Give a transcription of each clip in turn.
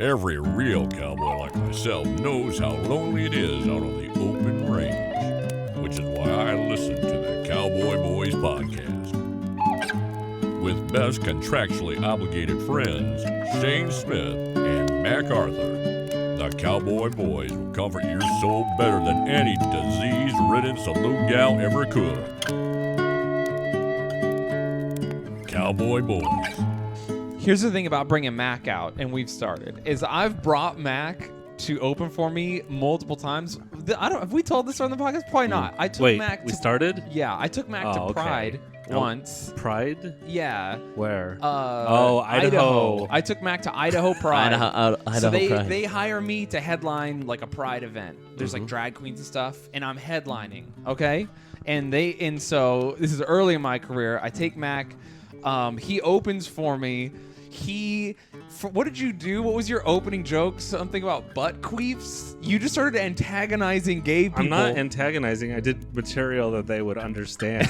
Every real cowboy like myself knows how lonely it is out on the open range, which is why I listen to the Cowboy Boys podcast. With best contractually obligated friends, Shayne Smith and Mac Arthur, the Cowboy Boys will comfort your soul better than any disease-ridden saloon gal ever could. Cowboy Boys. Here's the thing about bringing Mac out, and we've started, is I've brought Mac to open for me multiple times. Have we told this on the podcast? Probably not. I took Mac to, we started? Yeah, I took Mac to Pride once. Pride? Yeah. Where? Idaho. I took Mac to Idaho Pride. Idaho so Pride. they hire me to headline like a Pride event. There's like drag queens and stuff, and I'm headlining, okay? And so this is early in my career. I take Mac. He opens for me. What did you do? What was your opening joke? Something about butt queefs? You just started antagonizing gay people. I'm not antagonizing. I did material that they would understand.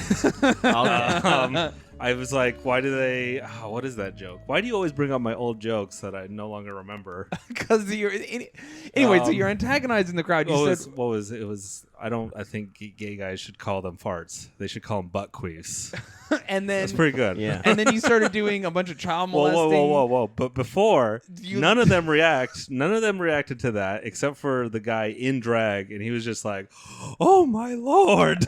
I was like, why do they... what is that joke? Why do you always bring up my old jokes that I no longer remember? Because you're... Anyway, so you're antagonizing the crowd. You said... I think gay guys should call them farts. They should call them butt queefs. And then... That's pretty good. Yeah. And then you started doing a bunch of child molesting. Whoa. But before, none of them reacted to that except for the guy in drag. And he was just like, oh, my Lord.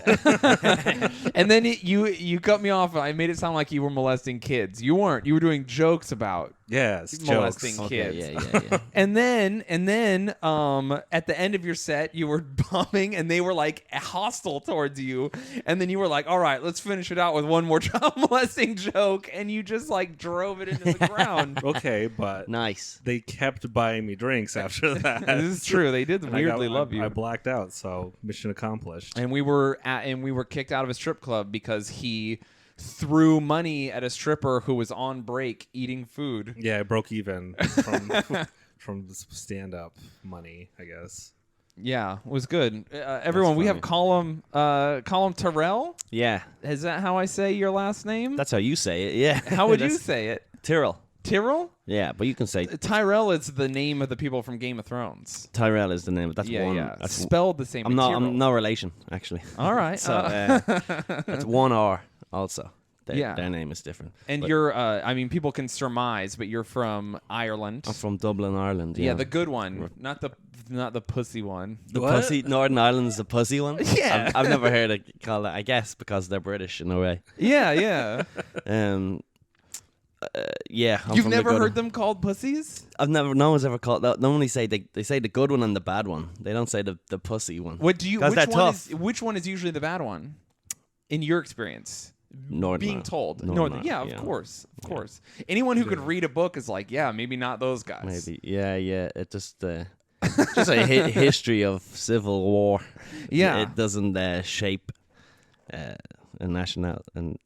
And then you cut me off. I made it sound like you were molesting kids. You weren't. You were doing jokes about molesting jokes. kids. Okay, yeah. And then at the end of your set, you were bombing, and they were like hostile towards you. And then you were like, "All right, let's finish it out with one more child molesting joke," and you just like drove it into the ground. Okay, but Nice. they kept buying me drinks after that. This is true. They did weirdly love you. I blacked out, so mission accomplished. And we were kicked out of a strip club because he threw money at a stripper who was on break eating food. Yeah, I broke even from stand-up money, I guess. Yeah, it was good. Everyone, we have Colum Tyrrell. Yeah. Is that how I say your last name? That's how you say it, yeah. How would you say it? Tyrrell. Tyrrell? Yeah, but you can say... Tyrell is the name of the people from Game of Thrones. Tyrell is the name. That's one. Yeah. That's spelled the same. I'm no relation, actually. All right. So that's one R also. Their name is different. And but you're, people can surmise, but you're from Ireland. I'm from Dublin, Ireland. Yeah, the good one, not the pussy one. The pussy. Northern Ireland's the pussy one. Yeah, I've never heard it called that. I guess because they're British in a way. Yeah. Yeah. You've never heard them called pussies? No one's ever called that. They only say they say the good one and the bad one. They don't say the pussy one. What do you? Which one is usually the bad one, in your experience? Northern. Being told. Northern. Yeah, of course. Anyone who could read a book is like, yeah, maybe not those guys. Maybe. Yeah. It just just a history of civil war. Yeah. It doesn't shape a national and.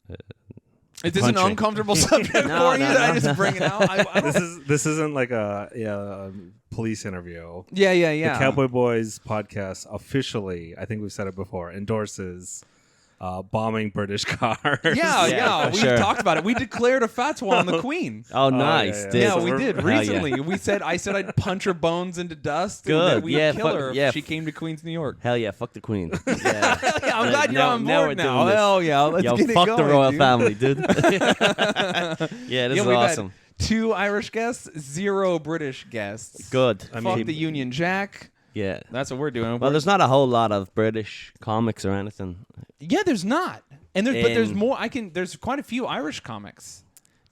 Is this an uncomfortable subject for you that I just bring it out? This isn't like a police interview. Yeah. The Cowboy Boys podcast officially, I think we've said it before, endorses bombing British cars. Yeah. We sure. talked about it. We declared a fatwa on the Queen. Oh, nice. Yeah, we did recently. I said I'd punch her bones into dust. Good. And that we'd kill her if she came to Queens, New York. Hell yeah, fuck the Queen. Yeah. I'm glad you're on board now. Hell yeah, let's get it fuck going, the royal dude. family, dude. Yeah, this is awesome. 2 Irish guests, 0 British guests. Good. Fuck the Union Jack. Yeah. That's what we're doing. Well, there's not a whole lot of British comics or anything. Yeah, there's not. And but there's more. There's quite a few Irish comics.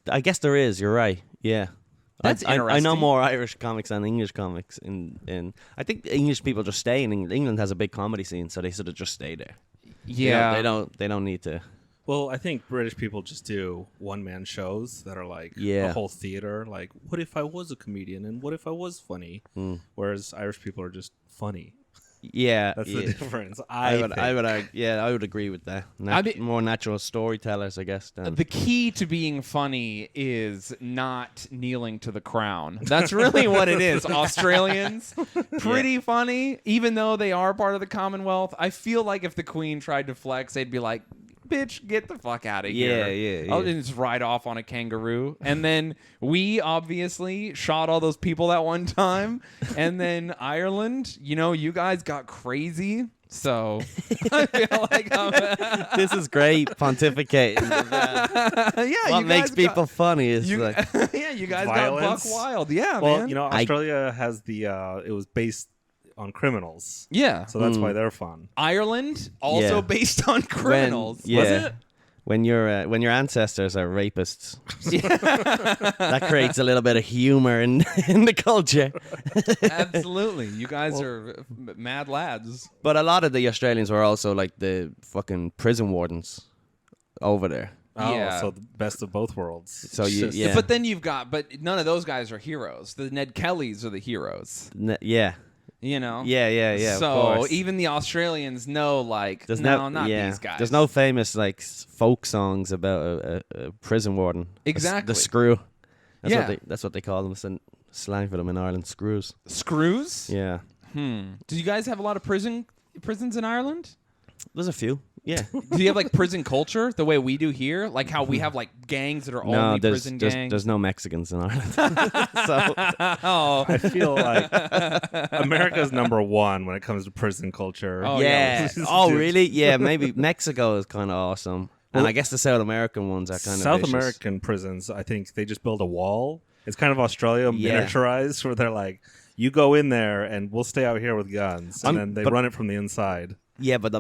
I guess there is. You're right. Yeah. That's interesting. I know more Irish comics than English comics. In I think English people just stay in England. England has a big comedy scene, so they sort of just stay there. Yeah. They don't need to. Well, I think British people just do one-man shows that are like a whole theater. Like, what if I was a comedian and what if I was funny? Whereas Irish people are just funny. Yeah, that's the difference. I would agree with that. More natural storytellers, I guess. The key to being funny is not kneeling to the crown. That's really what it is. Australians, pretty funny, even though they are part of the Commonwealth. I feel like if the Queen tried to flex, they'd be like, bitch, get the fuck out of Yeah, here. yeah. I'll just ride off on a kangaroo. And then we obviously shot all those people that one time. And then Ireland, you guys got crazy. So I feel like This is great pontificating. What makes people funny is you like guys Violence. got buck wild. Yeah, Well, man. Australia has the. It was based on criminals, Yeah. so that's why they're fun. Ireland also Yeah. based on criminals. yeah. Was it? when your ancestors are rapists. That creates a little bit of humor in the culture. Absolutely. You guys are mad lads. But a lot of the Australians were also like the fucking prison wardens over there. Oh, Yeah. so the best of both worlds. So yeah. But then but none of those guys are heroes. The Ned Kellys are the heroes. Yeah. Yeah. So of course. even the Australians know, like, There's not these guys. There's no famous like folk songs about a prison warden. Exactly. The screw. Yeah. That's what they call them. It's a slang for them in Ireland. Screws. Screws? Yeah. Do you guys have a lot of prisons in Ireland? There's a few. Yeah. Do you have like prison culture the way we do here? Like how we have like gangs that are only prison gangs? There's no Mexicans in Ireland. So Oh. I feel like America's number one when it comes to prison culture. Oh, yeah. yeah. Oh, really? Yeah, maybe Mexico is kind of awesome. And I guess the South American ones are kind of South vicious. American prisons, I think they just build a wall. It's kind of Australia miniaturized, where they're like, you go in there and we'll stay out here with guns, and then they run it from the inside. Yeah, but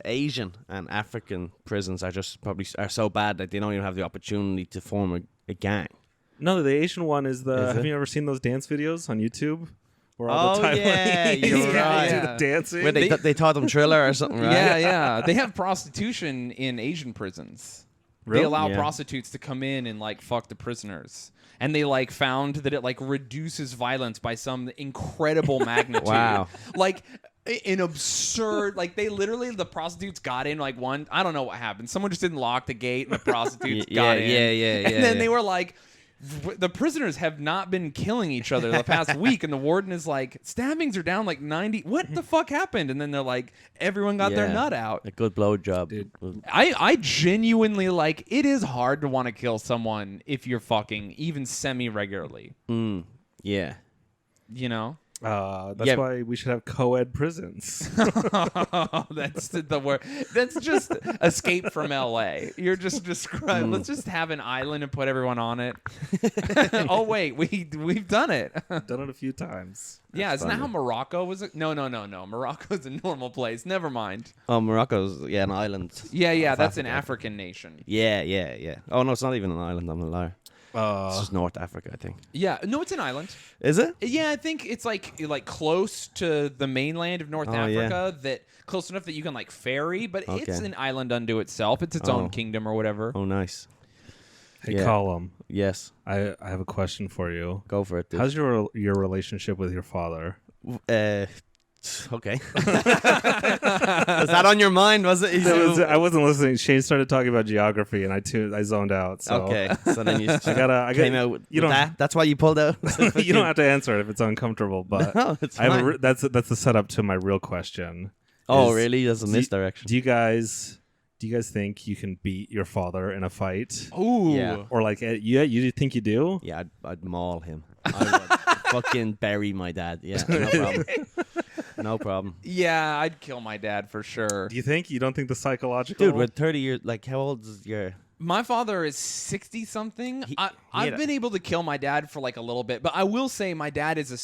Asian and African prisons are so bad that they don't even have the opportunity to form a gang. No, the Asian one is the. Is Have it? you ever seen those dance videos on YouTube? Where all the Oh, yeah, Taiwanese you're do right. the dancing. Where they taught them Thriller or something, right? Yeah. They have prostitution in Asian prisons. Really? They allow Yeah. prostitutes to come in and like fuck the prisoners. And they like found that it like reduces violence by some incredible magnitude. Wow. Like an absurd, like they literally, the prostitutes got in like one, I don't know what happened. Someone just didn't lock the gate and the prostitutes got in. Yeah. And then they were like, the prisoners have not been killing each other the past week, and the warden is like, stabbings are down like 90. What the fuck happened? And then they're like, everyone got their nut out. A good blowjob. Dude. I genuinely like, it is hard to want to kill someone if you're fucking even semi-regularly. Yeah. You know? That's why we should have co-ed prisons. That's the word. That's just Escape from LA. You're just describing. Let's just have an island and put everyone on it. Oh wait, we've done it. Done it a few times. Yeah, isn't that how Morocco was? No. Morocco's a normal place. Never mind. Oh, Morocco's an island. Yeah. That's an Africa. African nation. Yeah. Oh no, it's not even an island. I'm a liar. It's just North Africa, I think. Yeah, no, it's an island. Is it? Yeah, I think it's like close to the mainland of North Africa, that close enough that you can like ferry, but it's Okay. an island unto itself. It's its own kingdom or whatever. Oh, nice. Hey, Yeah. Colum, Yes. I have a question for you. Go for it, dude. How's your relationship with your father? Okay. Was that on your mind? Was it? I wasn't listening. Shayne started talking about geography, and I zoned out. So Okay. So then you I came out with you don't that. That's why you pulled out. you don't have to answer it if it's uncomfortable. But No, it's I have fine. that's the setup to my real question. Oh, is, really? That's a do you- misdirection. Do you guys think you can beat your father in a fight? Ooh. Yeah. Or like, you think you do? Yeah, I'd maul him. I would fucking bury my dad. Yeah, no problem. No problem. Yeah, I'd kill my dad for sure. Do you think? You don't think the psychological? Dude, with 30 years, like, how old is your... My father is 60-something. I've been able to kill my dad for like a little bit, but I will say my dad is a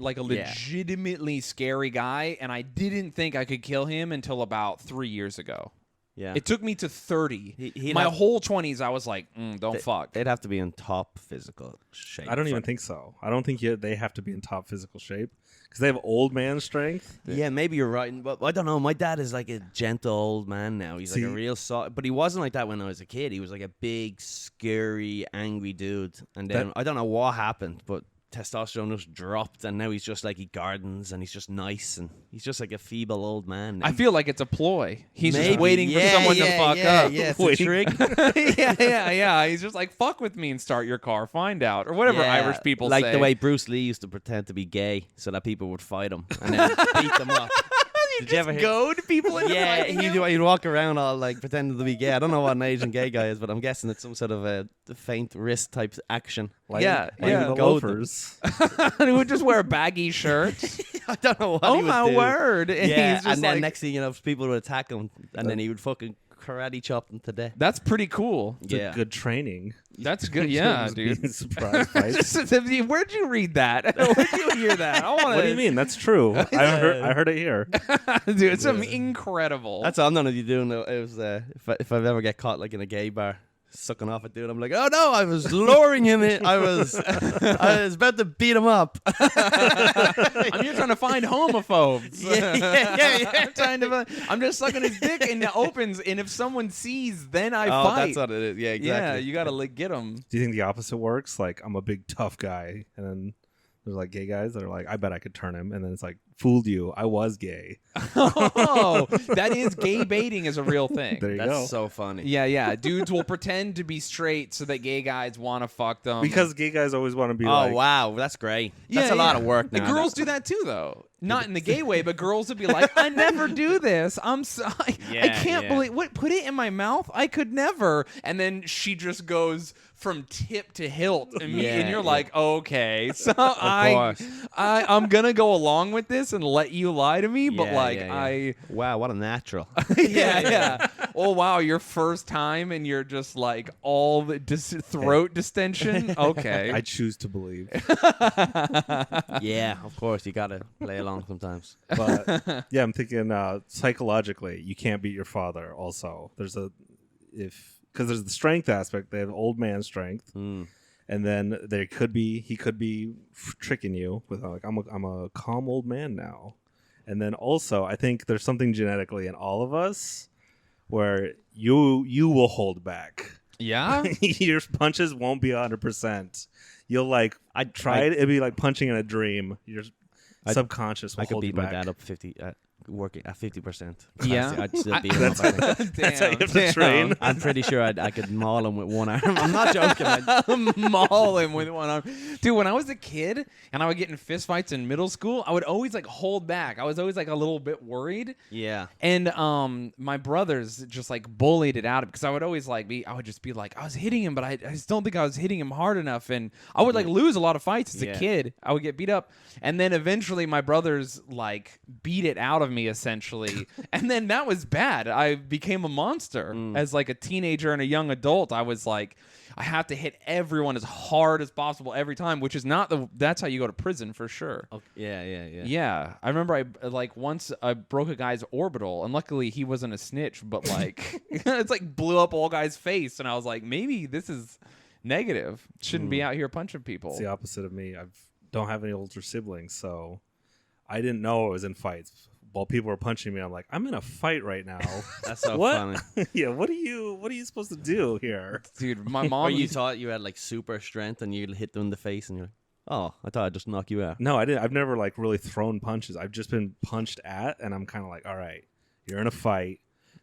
legitimately scary guy, and I didn't think I could kill him until about 3 years ago. Yeah. It took me to 30. He'd My have- whole 20s, I was like, don't fuck. They'd have to be in top physical shape. I don't even think so. I don't think they have to be in top physical shape because they have old man strength. Yeah, maybe you're right. But I don't know. My dad is like a gentle old man now. He's like a real soft. But he wasn't like that when I was a kid. He was like a big, scary, angry dude. And then I don't know what happened, but testosterone just dropped, and now he's just like, he gardens and he's just nice, and he's just like a feeble old man now. I feel like it's a ploy. He's just Maybe. waiting for someone to fuck up. Yeah, it's a trick. yeah. He's just like, fuck with me and start your car, find out. Or whatever Yeah, Irish people like say. the way Bruce Lee used to pretend to be gay so that people would fight him and then beat them up. Did you ever hear? goad people into Yeah, fighting him? he'd walk around all like pretending to be gay. I don't know what an Asian gay guy is, but I'm guessing it's some sort of a faint wrist type action. Yeah, the Goad them. loafers. He would just wear baggy shirts. I don't know what Oh he would my do. word! And Yeah, he's just and then like, next thing you know, people would attack him, and then he would fucking karate chop them to death. that's pretty cool. It's Yeah. good training. That's good. Yeah, Just dude. being surprised fights. Where'd you read that? Where'd you hear that? I want to. What do you mean? That's true. I heard it here. Dude, it's incredible. That's all I'm gonna be doing. It was if I ever get caught like in a gay bar sucking off a dude, I'm like, oh no, I was luring him in. I was about to beat him up. I'm here trying to find homophobes. Yeah. I'm just sucking his dick and it opens, and if someone sees, then I Oh, fight. that's what it is. Yeah, exactly. Yeah, you gotta like get them. Do you think the opposite works? Like, I'm a big tough guy, and then there's like gay guys that are like, I bet I could turn him, and then it's like, fooled you. I was gay. Oh, that is gay baiting is a real thing. There you That's go. so funny. Yeah. Dudes will pretend to be straight so that gay guys want to fuck them. Because gay guys always want to be Oh like, wow, that's great. That's a lot of work now. And girls do that too, though. Not in the gay way, but girls would be like, "I never do this. I'm sorry. I Yeah, can't yeah. believe what. Put it in my mouth. I could never." And then she just goes from tip to hilt, and Yeah, you're yeah. like, "Okay, so course. I'm gonna go along with this and let you lie to me." But Yeah, like, yeah. Wow, what a natural. yeah. Oh wow, your first time, and you're just like all the throat distension. Okay. I choose to believe. Yeah, of course, you gotta play along sometimes. But yeah, I'm thinking psychologically, you can't beat your father. Also, because there's the strength aspect. They have old man strength, and then he could be tricking you with like, I'm a calm old man now. And then also, I think there's something genetically in all of us where you will hold back. Yeah. Uh-huh. Your punches won't be 100%. You'll like it'd be like punching in a dream. Your subconscious will I could hold beat you my back. dad up 50, working at 50%. Yeah. I'd still beat him up. I think. That's how you have to train. I'm pretty sure I could maul him with one arm. I'm not joking. Maul him with one arm. Dude, when I was a kid and I would get in fist fights in middle school, I would always like hold back. I was always like a little bit worried. Yeah. And my brothers just like bullied it out because I would always I would just be like, I was hitting him, but I just don't think I was hitting him hard enough. And I would like lose a lot of fights as a kid. I would get beat up. And then eventually my brothers like beat it out of me essentially. And then that was bad. I became a monster as like a teenager and a young adult. I was like, I have to hit everyone as hard as possible every time, which is that's how you go to prison for sure. Okay. Yeah. Yeah, I remember once I broke a guy's orbital, and luckily he wasn't a snitch, but like it's like blew up all guy's face, and I was like, maybe this is negative. Shouldn't be out here punching people. It's the opposite of me. I don't have any older siblings, so I didn't know I was in fights. While people were punching me, I'm like, I'm in a fight right now. That's so what? funny. Yeah, what are you supposed to do here? Dude, my mom. Or you thought you had like super strength and you'd hit them in the face and you're like, oh, I thought I'd just knock you out. No, I didn't. I've never like really thrown punches. I've just been punched at, and I'm kind of like, all right, you're in a fight.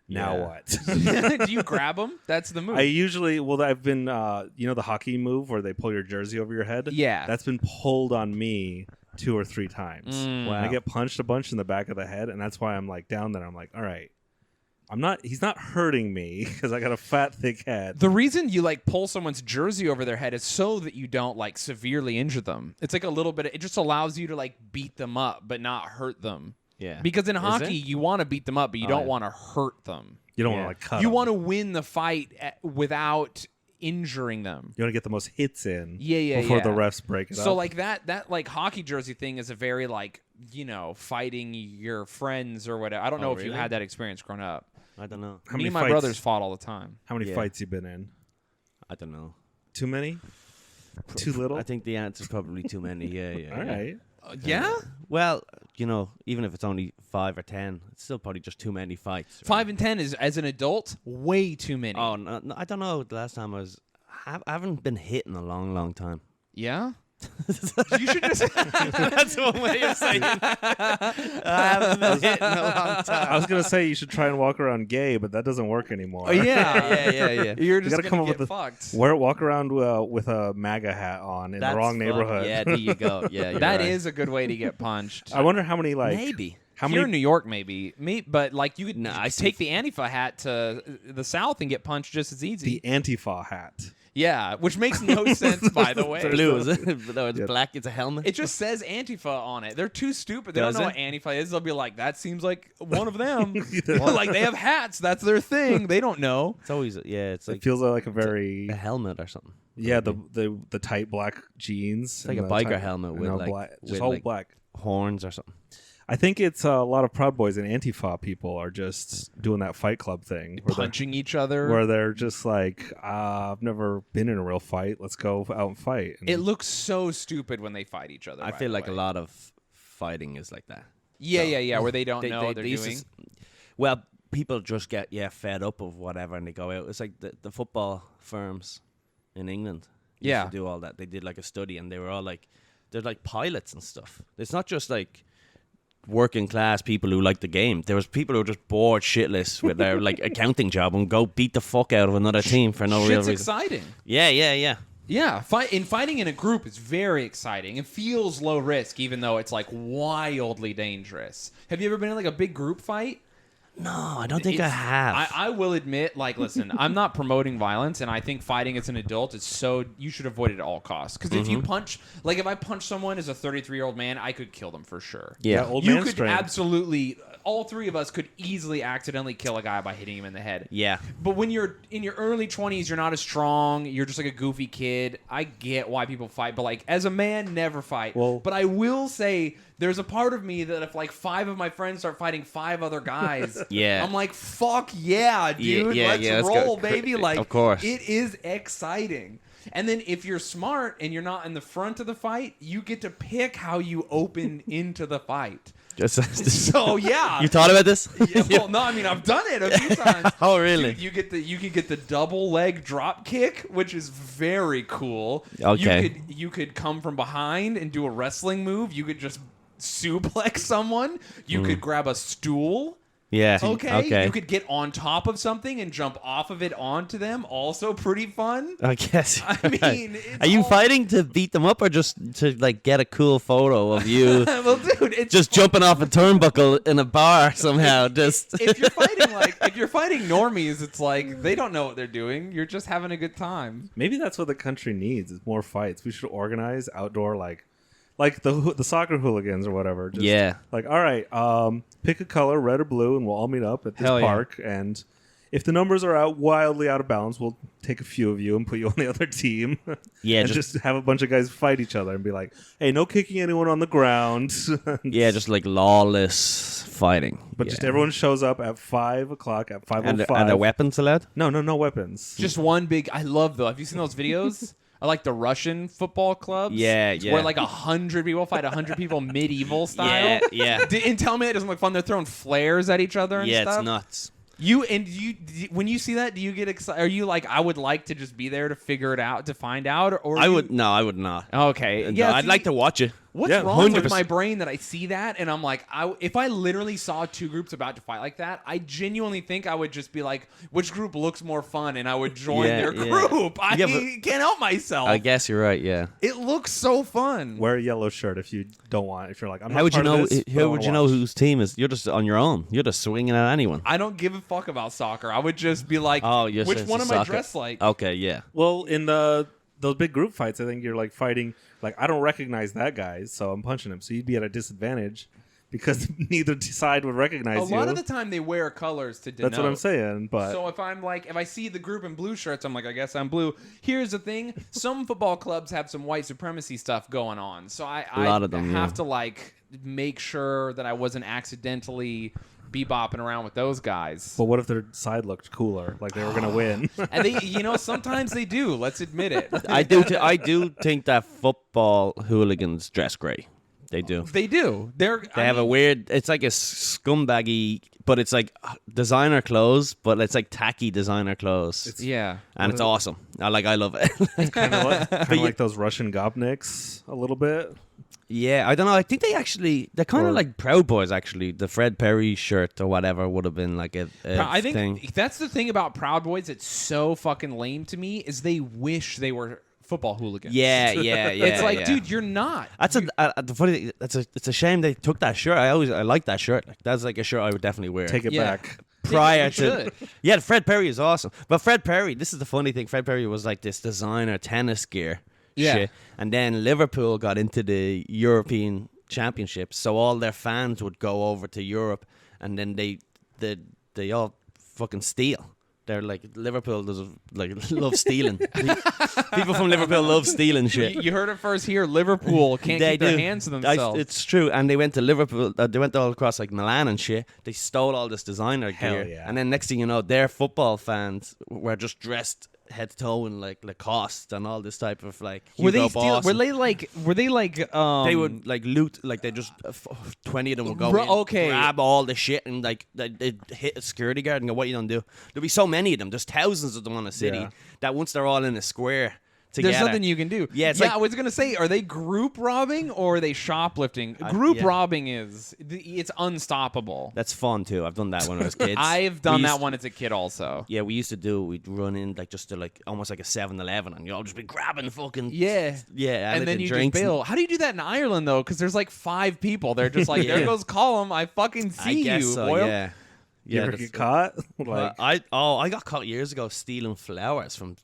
Now Yeah. what? Do you grab him? That's the move. I've been, the hockey move where they pull your jersey over your head? Yeah. That's been pulled on me 2 or 3 times. Mm. I get punched a bunch in the back of the head, and that's why I'm like down there. I'm like, all right, he's not hurting me because I got a fat, thick head. The reason you like pull someone's jersey over their head is so that you don't like severely injure them. It's like a little bit. It just allows you to like beat them up, but not hurt them. Yeah. Because in hockey, it? you want to beat them up, but you don't yeah. want to hurt them. You don't Yeah. want to like cut You them. want to win the fight without injuring them. You want to get the most hits in Yeah, before yeah. the refs break it up. So like that like hockey jersey thing is a very like, fighting your friends or whatever. I don't know if you really? had that experience growing up. I don't know. How Me many and my fights- brothers fought all the time. How many Yeah. fights you been in? I don't know. Too many? Too little? I think the answer's probably too many. Yeah. All right. Yeah? Well, even if it's only 5 or 10, it's still probably just too many fights. Right? 5 and 10 is, as an adult, way too many. Oh, no, I don't know. The last time I haven't been hit in a long, long time. Yeah? You should just... That's one way of saying it. I haven't been hit in a long time. I was going to say you should try and walk around gay, but that doesn't work anymore. Yeah. You're just gotta going come to up get with fucked. Walk around with a MAGA hat on in the wrong fun. neighborhood. Yeah, there you go. Yeah, you're That right. is a good way to get punched. I wonder how many Maybe. How Here many? in New York, maybe. But like you could Nah, I take the Antifa hat to the South and get punched just as easy. The Antifa hat. Yeah, which makes no sense, by the way. Blue, is it? No, it's black. It's a helmet. It just says Antifa on it. They're too stupid. They don't know what Antifa is. They'll be like, that seems like one of them. Like, they have hats. That's their thing. They don't know. It's always, it's like It feels like a very a helmet or something. yeah the tight black jeans. It's like a and the biker tight- helmet with no, like black, with just all like black. horns or something. I think it's a lot of Proud Boys and Antifa people are just doing that Fight Club thing. Punching each other. Where they're just like, I've never been in a real fight. Let's go out and fight. And It looks so stupid when they fight each other. I by feel the like a way. lot of fighting is like that. Yeah, where they don't know what they're they used to doing. well, people just get fed up of whatever and they go out. It's like the football firms in England. Used to do all that. They did like a study and they were all like, they're like pilots and stuff. It's not just like working class people who like the game. There was people who were just bored shitless with their like accounting job and go beat the fuck out of another team for no real Shit's reason. exciting. Yeah. Yeah, fighting in a group is very exciting. It feels low risk, even though it's like wildly dangerous. Have you ever been in like a big group fight? No, I don't think I have. I will admit, like, listen, I'm not promoting violence, and I think fighting as an adult is so you should avoid it at all costs. Because if you punch, like, if I punch someone as a 33-year-old man, I could kill them for sure. Yeah. old You man could strength. absolutely, all three of us could easily accidentally kill a guy by hitting him in the head. Yeah. But when you're in your early 20s, you're not as strong. You're just like a goofy kid. I get why people fight, but like as a man, never fight. Well- but I will say there's a part of me that if like 5 of my friends start fighting 5 other guys, Yeah. I'm like, fuck yeah, dude. Let's let's roll, go. baby. Like, Of course. it is exciting. And then if you're smart and you're not in the front of the fight, you get to pick how you open into the fight. So yeah, You thought about this? yeah, well, no, I mean I've done it a few times. Oh, really? You can get the double leg drop kick, which is very cool. Okay. You could come from behind and do a wrestling move. You could just suplex someone. You could grab a stool. Yeah. Okay. You could get on top of something and jump off of it onto them. Also pretty fun. I guess. I mean, it's are you all- fighting to beat them up or just to like get a cool photo of you Well, dude, it's just jumping off a turnbuckle in a bar somehow? Just if you're fighting normies, it's like they don't know what they're doing. You're just having a good time. Maybe that's what the country needs is more fights. We should organize outdoor like the soccer hooligans or whatever. Just Yeah. Like, all right, pick a color, red or blue, and we'll all meet up at this Hell yeah. park. And if the numbers are wildly out of bounds, we'll take a few of you and put you on the other team. Yeah, and just have a bunch of guys fight each other and be like, hey, no kicking anyone on the ground. just like lawless fighting. But just everyone shows up at 5 o'clock at 5:05. and are weapons allowed? No weapons. Just one big. I love though. Have you seen those videos? I like the Russian football clubs. Yeah, yeah. Where like 100 people fight 100 people medieval style. Yeah. And tell me it doesn't look fun. They're throwing flares at each other and Yeah, stuff. it's nuts. When you see that, do you get excited? Are you like, I would like to just be there to figure it out, to find out, or I would not. Okay, No, yeah, I'd see, like to watch it. What's Yeah, wrong with 100%. my brain that I see that and I'm like, if I literally saw 2 groups about to fight like that, I genuinely think I would just be like, which group looks more fun, and I would join their group. I Yeah, but- can't help myself. I guess you're right. Yeah. It looks so fun. Wear a yellow shirt if you don't want. If you're like, I'm How not would you part of know? this, but I How would wanna you know watch. whose team is? You're just on your own. You're just swinging at anyone. I don't give a fuck about soccer. I would just be like, Oh, yes, which it's one a am I soccer. dressed like? Okay. Yeah. Well, in those big group fights, I think you're like fighting. Like, I don't recognize that guy, so I'm punching him. So you'd be at a disadvantage because neither side would recognize A you. lot of the time they wear colors to denote. That's what I'm saying. But So if I see the group in blue shirts, I'm like, I guess I'm blue. Here's the thing: some football clubs have some white supremacy stuff going on, so I lot of them, have yeah. to like make sure that I wasn't accidentally bebopping around with those guys. but what if their side looked cooler? Like they were gonna win. And they, sometimes they do. Let's admit it. I do. I do think that football hooligans dress great. They do. They do. They have a weird. It's like a scumbaggy, but it's like designer clothes, but it's like tacky designer clothes, Yeah. and it's awesome. I love it. kind of like those Russian gopniks a little bit. Yeah, I don't know. I think they're kind Or- of like Proud Boys, actually. The Fred Perry shirt or whatever would have been like a I think thing. that's the thing about Proud Boys that's so fucking lame to me is they wish they were football hooligans. Yeah. It's like, yeah. dude, you're not. That's the funny thing. It's a shame they took that shirt. I like that shirt. Like, that's like a shirt I would definitely wear. Take it back. Prior You to should. yeah, Fred Perry is awesome. But Fred Perry, this is the funny thing. Fred Perry was like this designer tennis gear shit, and then Liverpool got into the European Championships, so all their fans would go over to Europe, and then they all fucking steal. They're like Liverpool does like love stealing. People from Liverpool love stealing shit. You heard it first here. Liverpool can't They keep their do. hands to themselves. It's true, and they went to Liverpool. They went all across like Milan and shit. They stole all this designer Hell gear, yeah. and then next thing you know, their football fans were just dressed head to toe in like Lacoste and all this type of like were Hugo they Boss. Were they like? They would like loot, like they just 20 of them would go in, Okay. grab all the shit, and like they'd hit a security guard and go, "What you don't do?" There'll be so many of them. There's thousands of them on a city Yeah. that once they're all in a square together, There's nothing you can do. Yeah, it's yeah. like- I was gonna say, are they group robbing or are they shoplifting? Group yeah. robbing it's unstoppable. That's fun too. I've done that when I was kids. I've done We that used- one as a kid also. Yeah, we used to do. We'd run in like just to like almost like a 7-Eleven, and you all just be grabbing fucking Yeah. yeah, And then you just drinks and- bail. How do you do that in Ireland though? Because there's like 5 people. They're just like, Yeah. there goes Colum. I fucking I see guess you, so. boy. Yeah, You ever that's- get caught? Like, I got caught years ago stealing flowers from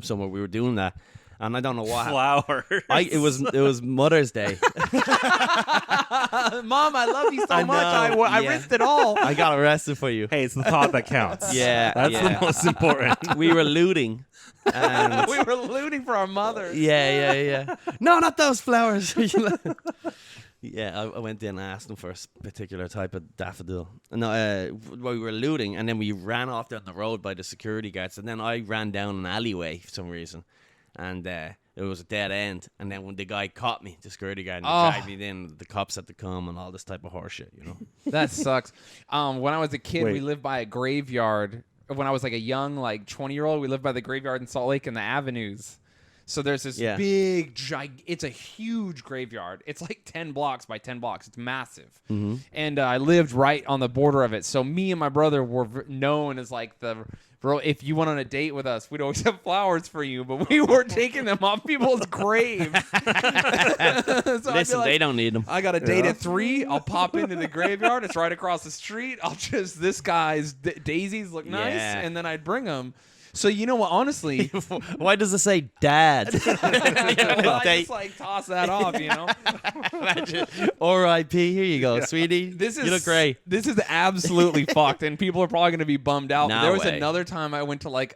somewhere. We were doing that, and I don't know what. flowers. It was Mother's Day. Mom, I love you so I much. know, I yeah. risked it all. I got arrested for you. Hey, it's the thought that counts. Yeah, That's yeah. the most important. We were looting. And We were looting for our mother. yeah. No, not those flowers. Yeah, I went in and asked them for a particular type of daffodil. No, we were looting, and then we ran off down the road by the security guards, and then I ran down an alleyway for some reason, and it was a dead end. And then when the guy caught me, the security guard, and he Oh. dragged me in, the cops had to come and all this type of horse shit, you know? That sucks. When I was a kid, we Wait. lived by a graveyard. When I was like a young, like 20-year-old, we lived by the graveyard in Salt Lake in the avenues. So there's this Yeah. big, it's a huge graveyard. It's like 10 blocks by 10 blocks. It's massive. Mm-hmm. And I lived right on the border of it. So me and my brother were known as like bro, if you went on a date with us, we'd always have flowers for you, but we were taking them off people's graves. So I'd be Listen, like, they don't need them. I got a date Yeah. at 3. I'll pop into the graveyard. It's right across the street. This guy's daisies look nice, Yeah. and then I'd bring them. So you know what? Honestly, Why does it say dad? I just like toss that off. You know, R.I.P. Here you go, sweetie. this is you look great. This is absolutely fucked, and people are probably gonna be bummed out. No There was way. another time I went to like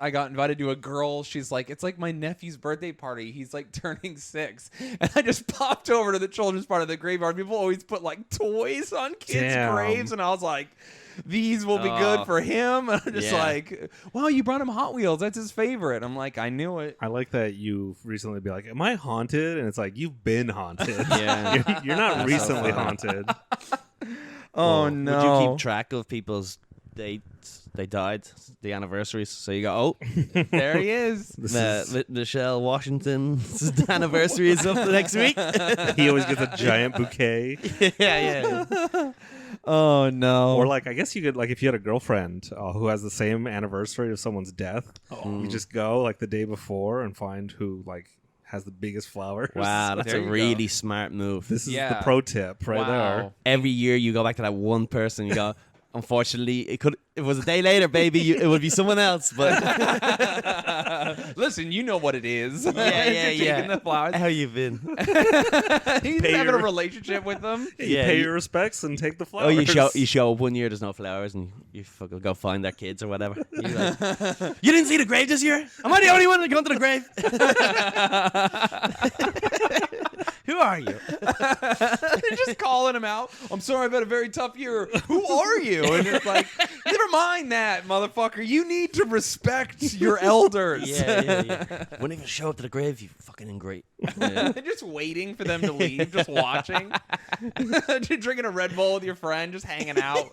I got invited to a girl. She's like, it's like my nephew's birthday party. He's like turning 6, and I just popped over to the children's part of the graveyard. People always put like toys on kids' Damn. graves, and I was like, these will be Oh. good for him. And I'm just Yeah. like, wow, you brought him Hot Wheels. That's his favorite. I'm like, I knew it. I like that you've recently be like, am I haunted? And it's like, you've been haunted. Yeah. You're not That's so recently funny. haunted. Oh Would no! you keep track of people's dates? They died, the anniversaries. So you go, oh, There he is. Michelle Washington's anniversary is up next week. He always gets a giant bouquet. yeah. Oh no! Or like, I guess you could, like, if you had a girlfriend who has the same anniversary of someone's death, you just go like the day before and find who like has the biggest flowers. Wow, that's There a you really smart move. This is Yeah. the pro tip right Wow. Every year you go back to that one person, you go, unfortunately, if it was a day later, baby, it would be someone else. But Listen, you know what it is. yeah. Taking the flowers. How you been? He's Pay having a your- relationship with them. there. You Yeah, pay you- your respects and take the Oh, flowers. you show up one year, there's no flowers, and you fucking go find their kids or whatever. You're like, you didn't see the grave this year? Am I the only one that gone to the grave? Who are you? They're just calling him out. I'm sorry, I've had a very tough year. Who are you? And it's like, never mind that, motherfucker. You need to respect your elders. Yeah. Wouldn't even show up to the grave, you fucking ingrate. Yeah. They're just waiting for them to leave, just watching. Just drinking a Red Bull with your friend, just hanging out.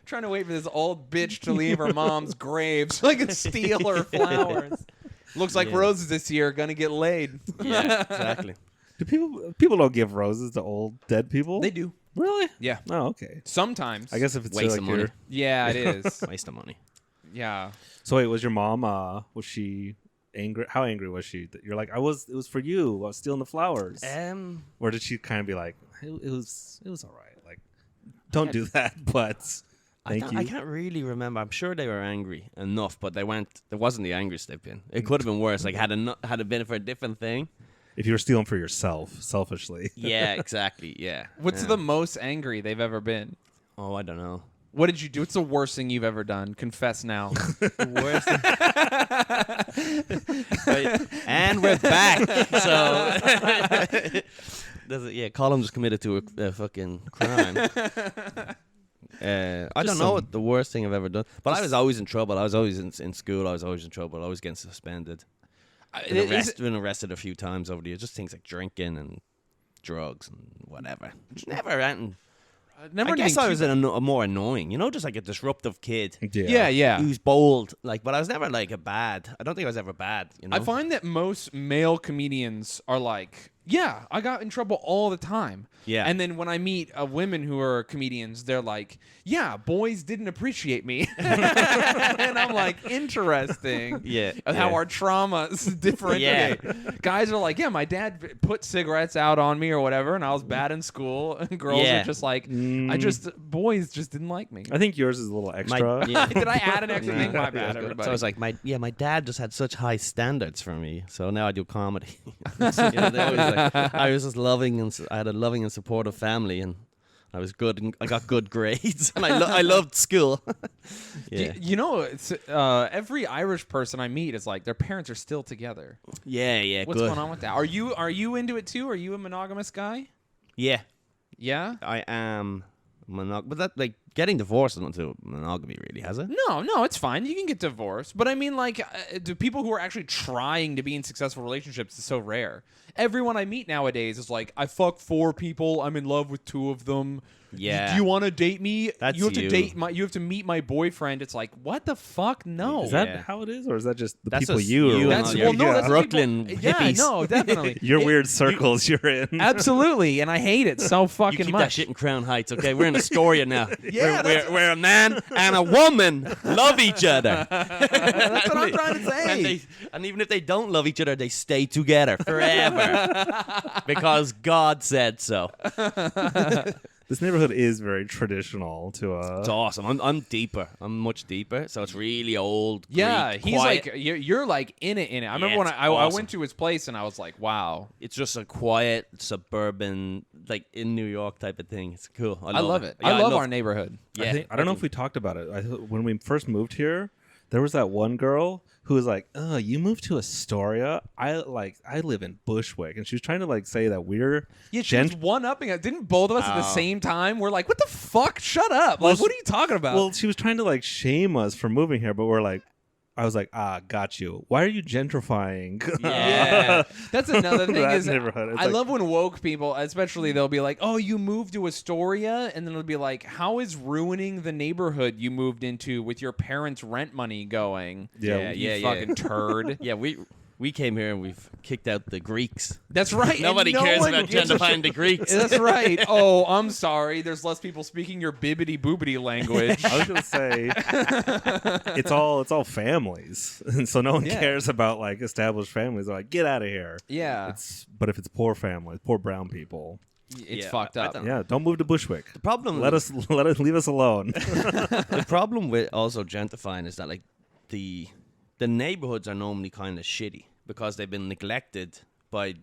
Trying to wait for this old bitch to leave her mom's grave so I can steal her flowers. Looks like Yeah. Roses this year are gonna get laid. Yeah, exactly. Do people don't give roses to old dead people? They do. Really? Yeah. Oh, okay. Sometimes. I guess if it's Waste like of money. Yeah, it is. Waste of money. Yeah. So wait, was your mom? Was she angry? How angry was she that you're like, it was for you, I was stealing the flowers? Or did she kind of be like, it was all right, like, don't do that, but thank you? I can't really remember. I'm sure they were angry enough, but there wasn't the angriest they've been. It could have been worse. Like, had it been for a different thing. If you were stealing for yourself, selfishly. Yeah, exactly. Yeah. What's the most angry they've ever been? Oh, I don't know. What did you do? What's the worst thing you've ever done? Confess now. Worst. And we're back. So, Colum just committed to a fucking crime. I don't know what the worst thing I've ever done, but I was always in trouble. I was always in school. I was always in trouble. Always getting suspended. Been arrested a few times over the years. Just things like drinking and drugs and whatever. Never anything. I guess I was a more annoying, just like a disruptive kid. Yeah. Who's bold, but I was never like I don't think I was ever bad. I find that most male comedians are like, yeah, I got in trouble all the time. Yeah. And then when I meet women who are comedians, they're like, yeah, boys didn't appreciate me. And I'm like, interesting. Yeah. How our traumas differentiate. Yeah. Guys are like, yeah, my dad put cigarettes out on me or whatever, and I was bad in school. And girls are just like, boys just didn't like me. I think yours is a little extra. Did I add an extra thing? My bad, everybody. So I was like, my dad just had such high standards for me. So now I do comedy. I was just loving, and I had a loving and supportive family, and I was good, and I got good grades, and I loved school. Yeah. It's every Irish person I meet is like their parents are still together. Yeah. What's going on with that? Are you into it too? Are you a monogamous guy? Yeah. Yeah. I am but that getting divorced isn't to monogamy, really, has it? No, it's fine. You can get divorced, but I mean, do people who are actually trying to be in successful relationships is so rare. Everyone I meet nowadays is like, I fuck 4 people. I'm in love with 2 of them. Yeah. Do you want to date me? That's you have to date you have to meet my boyfriend. It's like, what the fuck? No. Is that how it is, or is that just the that's people just you? That's that's Brooklyn people, hippies. Yeah, no, definitely. Your weird circles you're in. Absolutely, and I hate it so fucking You keep much. that shit in Crown Heights, okay? We're in Astoria now. Yeah, where a man and a woman love each other. That's what I'm trying to say. And even if they don't love each other, they stay together forever because God said so. This neighborhood is very traditional to It's awesome. I'm deeper. I'm much deeper, so it's really old. Yeah, Greek, he's quiet. like you're like in it. I remember when it's I awesome. went to his place and I was like, wow. It's just a quiet suburban, like in New York type of thing. It's cool. I love it. Yeah, I love our neighborhood. Yeah, I don't know if we talked about it. When we first moved here, there was that one girl who was like, "Oh, you moved to Astoria? I live in Bushwick," and she was trying to say that we're she was one-upping us. Didn't both of us at the same time? We're like, what the fuck? Shut up! What are you talking about? Well, she was trying to shame us for moving here, but we're like. I was like, got you. Why are you gentrifying? Yeah. That's another thing That is neighborhood. It's I love when woke people, especially they'll be like, oh, you moved to Astoria? And then it'll be like, how is ruining the neighborhood you moved into with your parents' rent money going? Yeah, you fucking turd. Yeah, we came here and we've kicked out the Greeks. That's right. Nobody cares about gentrifying the Greeks. That's right. Oh, I'm sorry. There's less people speaking your bibbity boobity language. I was gonna say it's all families, and so no one cares about established families. They're like, get out of here. Yeah. But if it's poor families, poor brown people, It's fucked up. don't move to Bushwick. The problem, leave us alone. the problem with also gentrifying is that the neighborhoods are normally kind of shitty because they've been neglected by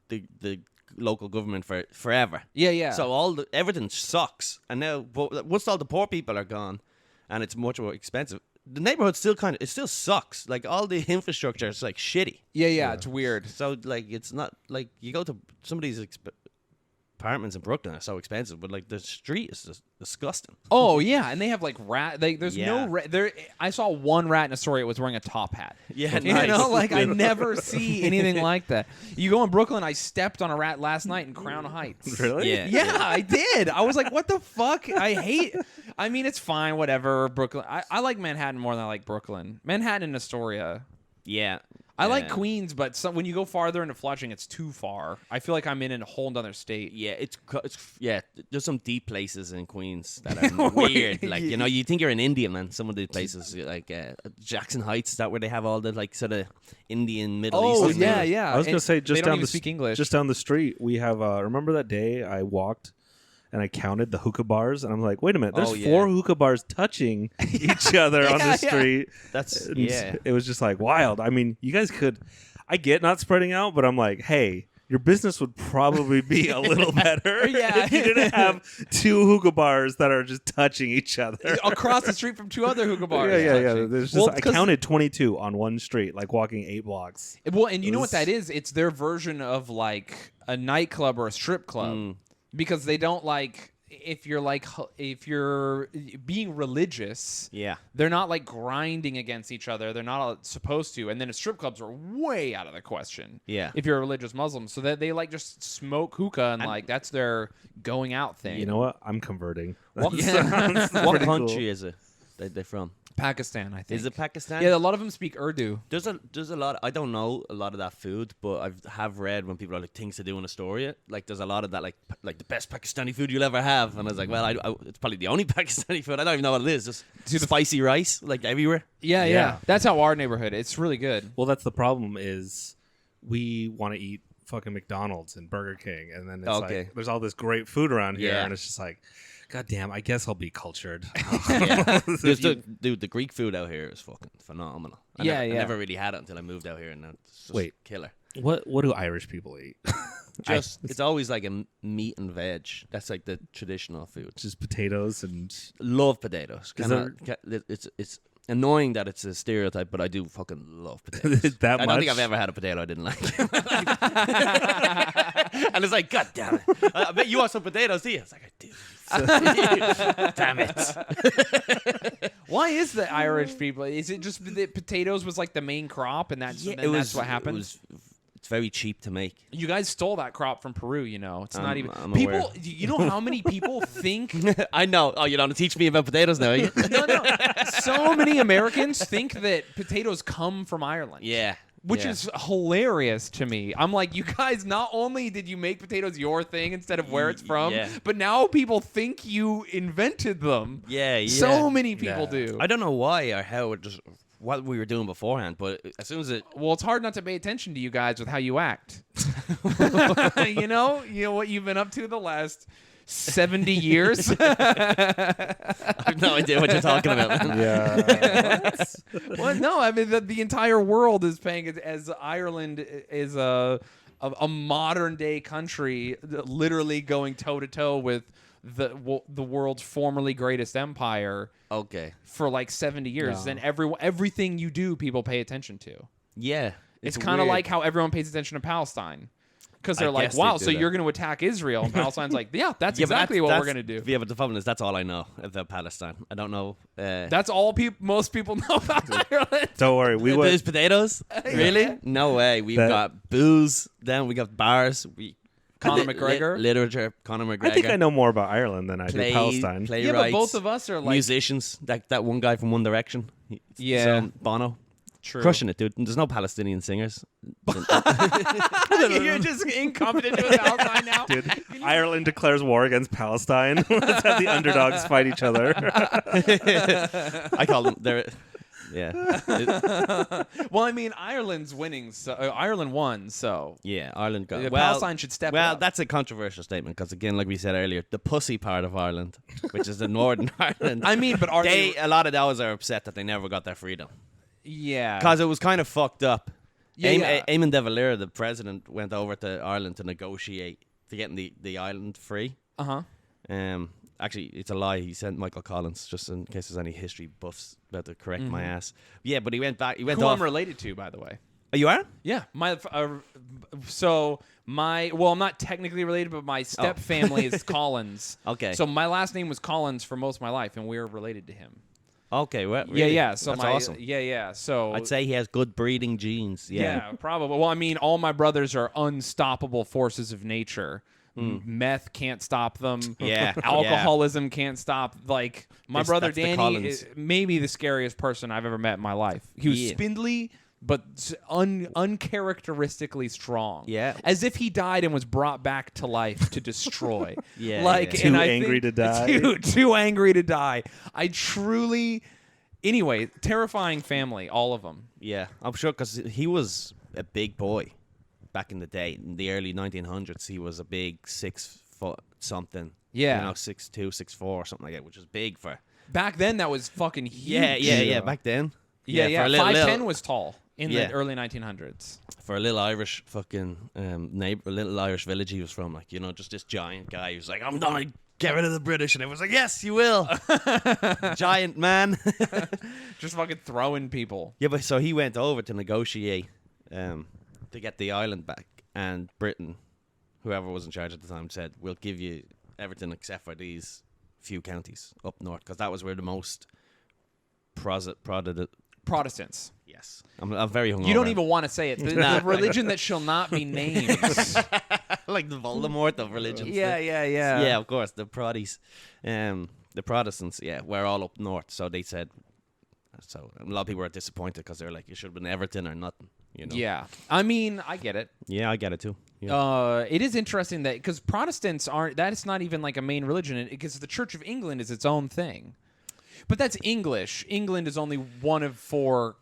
the local government for forever. Yeah. So everything sucks, and now once all the poor people are gone, and it's much more expensive, the neighborhood still still sucks. All the infrastructure is shitty. Yeah, it's weird. So it's not you go to somebody's apartments in Brooklyn are so expensive, but the street is just disgusting. Oh yeah, and they have rat. There's Yeah. no rat. There, I saw one rat in Astoria. It was wearing a top hat. Yeah, You nice. know, I never see anything like that. You go in Brooklyn. I stepped on a rat last night in Crown Heights. Really? Yeah, I did. I was like, what the fuck? I hate. I mean, it's fine, whatever. Brooklyn. I like Manhattan more than I like Brooklyn. Manhattan and Astoria. Yeah. I like Queens, but when you go farther into Flushing, it's too far. I feel like I'm in a whole other state. Yeah, there's some deep places in Queens that are weird. Like, you know, you think you're in India, man. Some of the places, like Jackson Heights, is that where they have all the, like, sort of Indian, Middle Eastern. Yeah. I was going to say, just down the street, we have, remember that day I walked and I counted the hookah bars, and I'm like, wait a minute, there's 4 hookah bars touching each other on the street. It was just like wild. I mean, you guys could, I get not spreading out, but I'm like, hey, your business would probably be a little better if you didn't have 2 hookah bars that are just touching each other across the street from 2 other hookah bars. Yeah. There's just, I counted 22 on one street, like walking 8 blocks. Well, and you know what that is? It's their version of like a nightclub or a strip club. Because they don't like if you're being religious, they're not like grinding against each other. They're not supposed to. And then strip clubs are way out of the question. Yeah, if you're a religious Muslim, so that they like just smoke hookah and like that's their going out thing. You know what? I'm converting. What country is it? They're from? Pakistan, I think. Is it Pakistan? Yeah, a lot of them speak Urdu. There's a lot. I don't know a lot of that food, but I have read when people are like things to do in Astoria. Like there's a lot of that, like the best Pakistani food you'll ever have. And I was like, well, it's probably the only Pakistani food. I don't even know what it is. Just spicy rice, like everywhere. Yeah. That's how our neighborhood. It's really good. Well, that's the problem. Is we want to eat fucking McDonald's and Burger King, and then it's like there's all this great food around here, and it's just like, God damn, I guess I'll be cultured. The Greek food out here is fucking phenomenal. I never really had it until I moved out here, and it's just killer. What do Irish people eat? It's always like a meat and veg. That's like the traditional food. Just potatoes and love potatoes. It's annoying that it's a stereotype, but I do fucking love potatoes. I don't think I've ever had a potato I didn't like. And it's like, God damn it! I bet you want some potatoes, do you? It's like, I do. Damn it! Why is the Irish people? Is it just that potatoes was like the main crop, and that's what happened? It's very cheap to make. You guys stole that crop from Peru, you know. It's not even people. Aware. You know how many people think? I know. Oh, you don't teach me about potatoes now, are you? No. So many Americans think that potatoes come from Ireland. Yeah. Which is hilarious to me. I'm like, you guys, not only did you make potatoes your thing instead of where it's from, but now people think you invented them. Yeah. So many people do. I don't know why or how it just what we were doing beforehand, but as soon as well, it's hard not to pay attention to you guys with how you act. you know what you've been up to the last 70 years. I have no idea what you're talking about. Yeah. Well, no, I mean the entire world is paying it as Ireland is a modern day country, literally going toe to toe with the world's formerly greatest empire. Okay. For like 70 years, and everything you do, people pay attention to. Yeah, it's kind of like how everyone pays attention to Palestine. Because they're like, wow, so you're going to attack Israel. And Palestine's like, yeah, that's exactly what we're going to do. Yeah, but the problem is that's all I know about Palestine. I don't know. That's all most people know about Ireland. Don't worry. There's potatoes? Really? No way. We've got booze. Then we got bars. Conor McGregor. Literature. Conor McGregor. I think I know more about Ireland than I do Palestine. Yeah, but both of us are like... musicians. That one guy from One Direction. Bono. True. Crushing it, dude. There's no Palestinian singers. You're just incompetent to Palestine now. Dude, Ireland declares war against Palestine. Let's have the underdogs fight each other. I call them. Yeah. Well, I mean, Ireland's winning. So Ireland won. So yeah, Ireland got. Palestine should step up. Well, that's a controversial statement because, again, like we said earlier, the pussy part of Ireland, which is the Northern Ireland. I mean, but a lot of those are upset that they never got their freedom. Yeah, because it was kind of fucked up. Yeah, Eamon de Valera, the president, went over to Ireland to negotiate for getting the island free. Actually, it's a lie. He sent Michael Collins, just in case there's any history buffs about to correct my ass. Yeah, but he went back. Who I'm related to, by the way. Oh, you are? Yeah, I'm not technically related, but my step family is Collins. Okay. So my last name was Collins for most of my life, and we're related to him. Okay, well, really? Yeah. So that's awesome. Yeah. So I'd say he has good breeding genes. Yeah, probably. Well, I mean, all my brothers are unstoppable forces of nature. Meth can't stop them. Yeah. Alcoholism can't stop. Like my brother Danny is maybe the scariest person I've ever met in my life. He was spindly, but uncharacteristically strong. Yeah. As if he died and was brought back to life to destroy. Yeah, Like, yeah. and Too I angry think- to die. Too angry to die. I truly. Anyway, terrifying family, all of them. Yeah, I'm sure because he was a big boy back in the day. In the early 1900s, he was a big 6 foot something. Yeah. You know, 6'2", 6'4", or something like that, which is big for. Back then, that was fucking huge. Yeah. Back then. Yeah. For a little, 5'10" was tall in Yeah. the early 1900s. for a little Irish fucking neighbor, a little Irish village he was from, like, you know, just this giant guy who was like, I'm gonna get rid of the British, and everyone's like, yes, you will. Giant man. Just fucking throwing people. Yeah, but so he went over to negotiate to get the island back, and Britain, whoever was in charge at the time, said, we'll give you everything except for these few counties up north, because that was where the most Protestants. Yes. I'm very hungover. You don't even want to say it. The religion that shall not be named. like the Voldemort of religions. Yeah. Yeah, of course. The Proddies. The Protestants, yeah, we're all up north. So they said, so a lot of people were disappointed because they're like, you should have been Everton or nothing. You know? Yeah. I mean, I get it. Yeah, I get it too. Yeah. It is interesting that because Protestants aren't, that's not even like a main religion, because the Church of England is its own thing. But that's English. England is only one of 4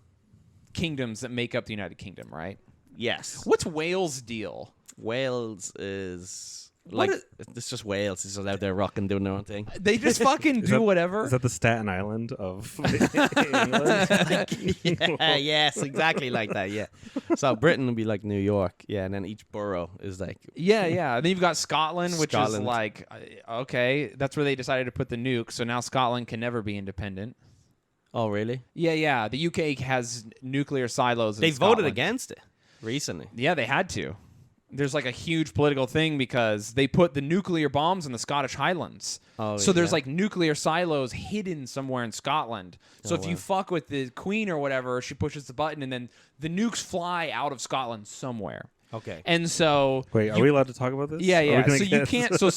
kingdoms that make up the United Kingdom, right? Yes. What's Wales' deal? Wales is What like, it's just Wales. It's just out there rocking, doing their own thing. They just fucking do whatever. Is that the Staten Island of England? Yeah, yes, exactly like that, yeah. So Britain would be like New York, yeah, and then each borough is like... Yeah. And then you've got Scotland, which is Scotland. like, okay, that's where they decided to put the nuke, so now Scotland can never be independent. Oh, really? Yeah. The UK has nuclear silos in They Scotland. voted against it recently. Yeah, they had to. There's like a huge political thing because they put the nuclear bombs in the Scottish Highlands. Oh, so there's yeah. like nuclear silos hidden somewhere in Scotland. So if you wow. fuck with the Queen or whatever, she pushes the button and then the nukes fly out of Scotland somewhere. Okay. And so Wait, are we allowed to talk about this? yeah. Are we gonna So you get- can't. So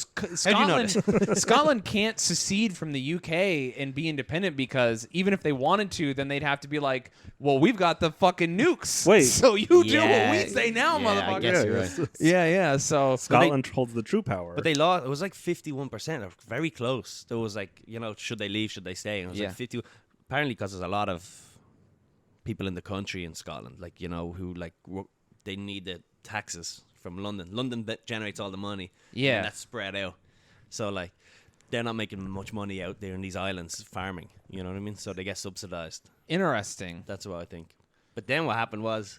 know Scotland can't secede from the UK and be independent because even if they wanted to, then they'd have to be like, well, we've got the fucking nukes. Wait. So you do what Yeah, we say now, yeah, I motherfucker. guess you're right. Yeah. So Scotland holds the true power. But they lost. It was like 51%, or very close. There was like, you know, should they leave? Should they stay? And it was Yeah. like 50. Apparently, because there's a lot of people in the country in Scotland, like, you know, who like they need the taxes from London. London that generates all the money. Yeah. And that's spread out. So like, they're not making much money out there in these islands farming. You know what I mean? So they get subsidized. Interesting. That's what I think. But then what happened was,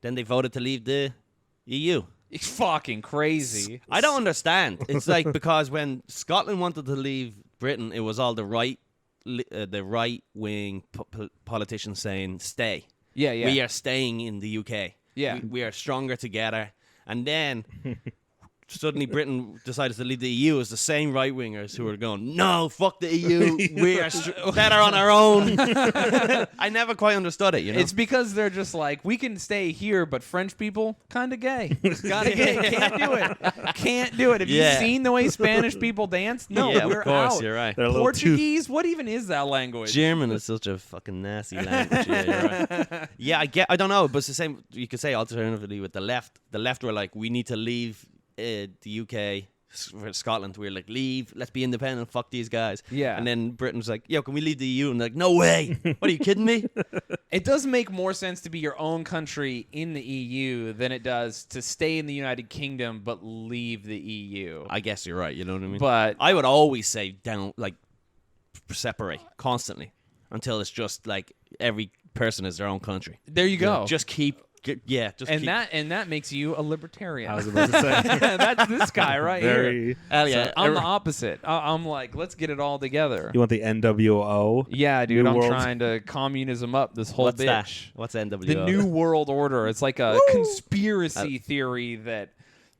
then they voted to leave the EU. It's fucking crazy. I don't understand. It's like because when Scotland wanted to leave Britain, it was all the right wing politicians saying stay. Yeah. We are staying in the UK. Yeah. We are stronger together. And then suddenly Britain decided to leave the EU as the same right wingers who were going, no, fuck the EU. We are better on our own. I never quite understood it, you know? It's because they're just like, we can stay here, but French people, kind of gay. Gotta gay. Can't do it. Can't do it. Have you Yeah. seen the way Spanish people dance? No, yeah, we're of course, out. you're right. They're a little too. Portuguese? What even is that language? German is such a fucking nasty language. Yeah, you're right. Yeah, I don't know, but it's the same. You could say alternatively with the left. The left were like, we need to leave the UK. For Scotland, we're like, leave. Let's be independent. Fuck these guys. Yeah. And then Britain's like, yo, can we leave the EU? And they're like, no way. What are you kidding me? It does make more sense to be your own country in the EU than it does to stay in the United Kingdom but leave the EU. I guess you're right. You know what I mean? But I would always say separate constantly until it's just like every person is their own country. there you go. Just keep. Just and keep. that makes you a libertarian. I was about to say. That's this guy right here. Very. Hell yeah. I'm the opposite. I'm like, let's get it all together. You want the NWO? Yeah, dude, New I'm World. trying to communism up this whole What's that? bitch. What's NWO? The New World Order. It's like a conspiracy theory that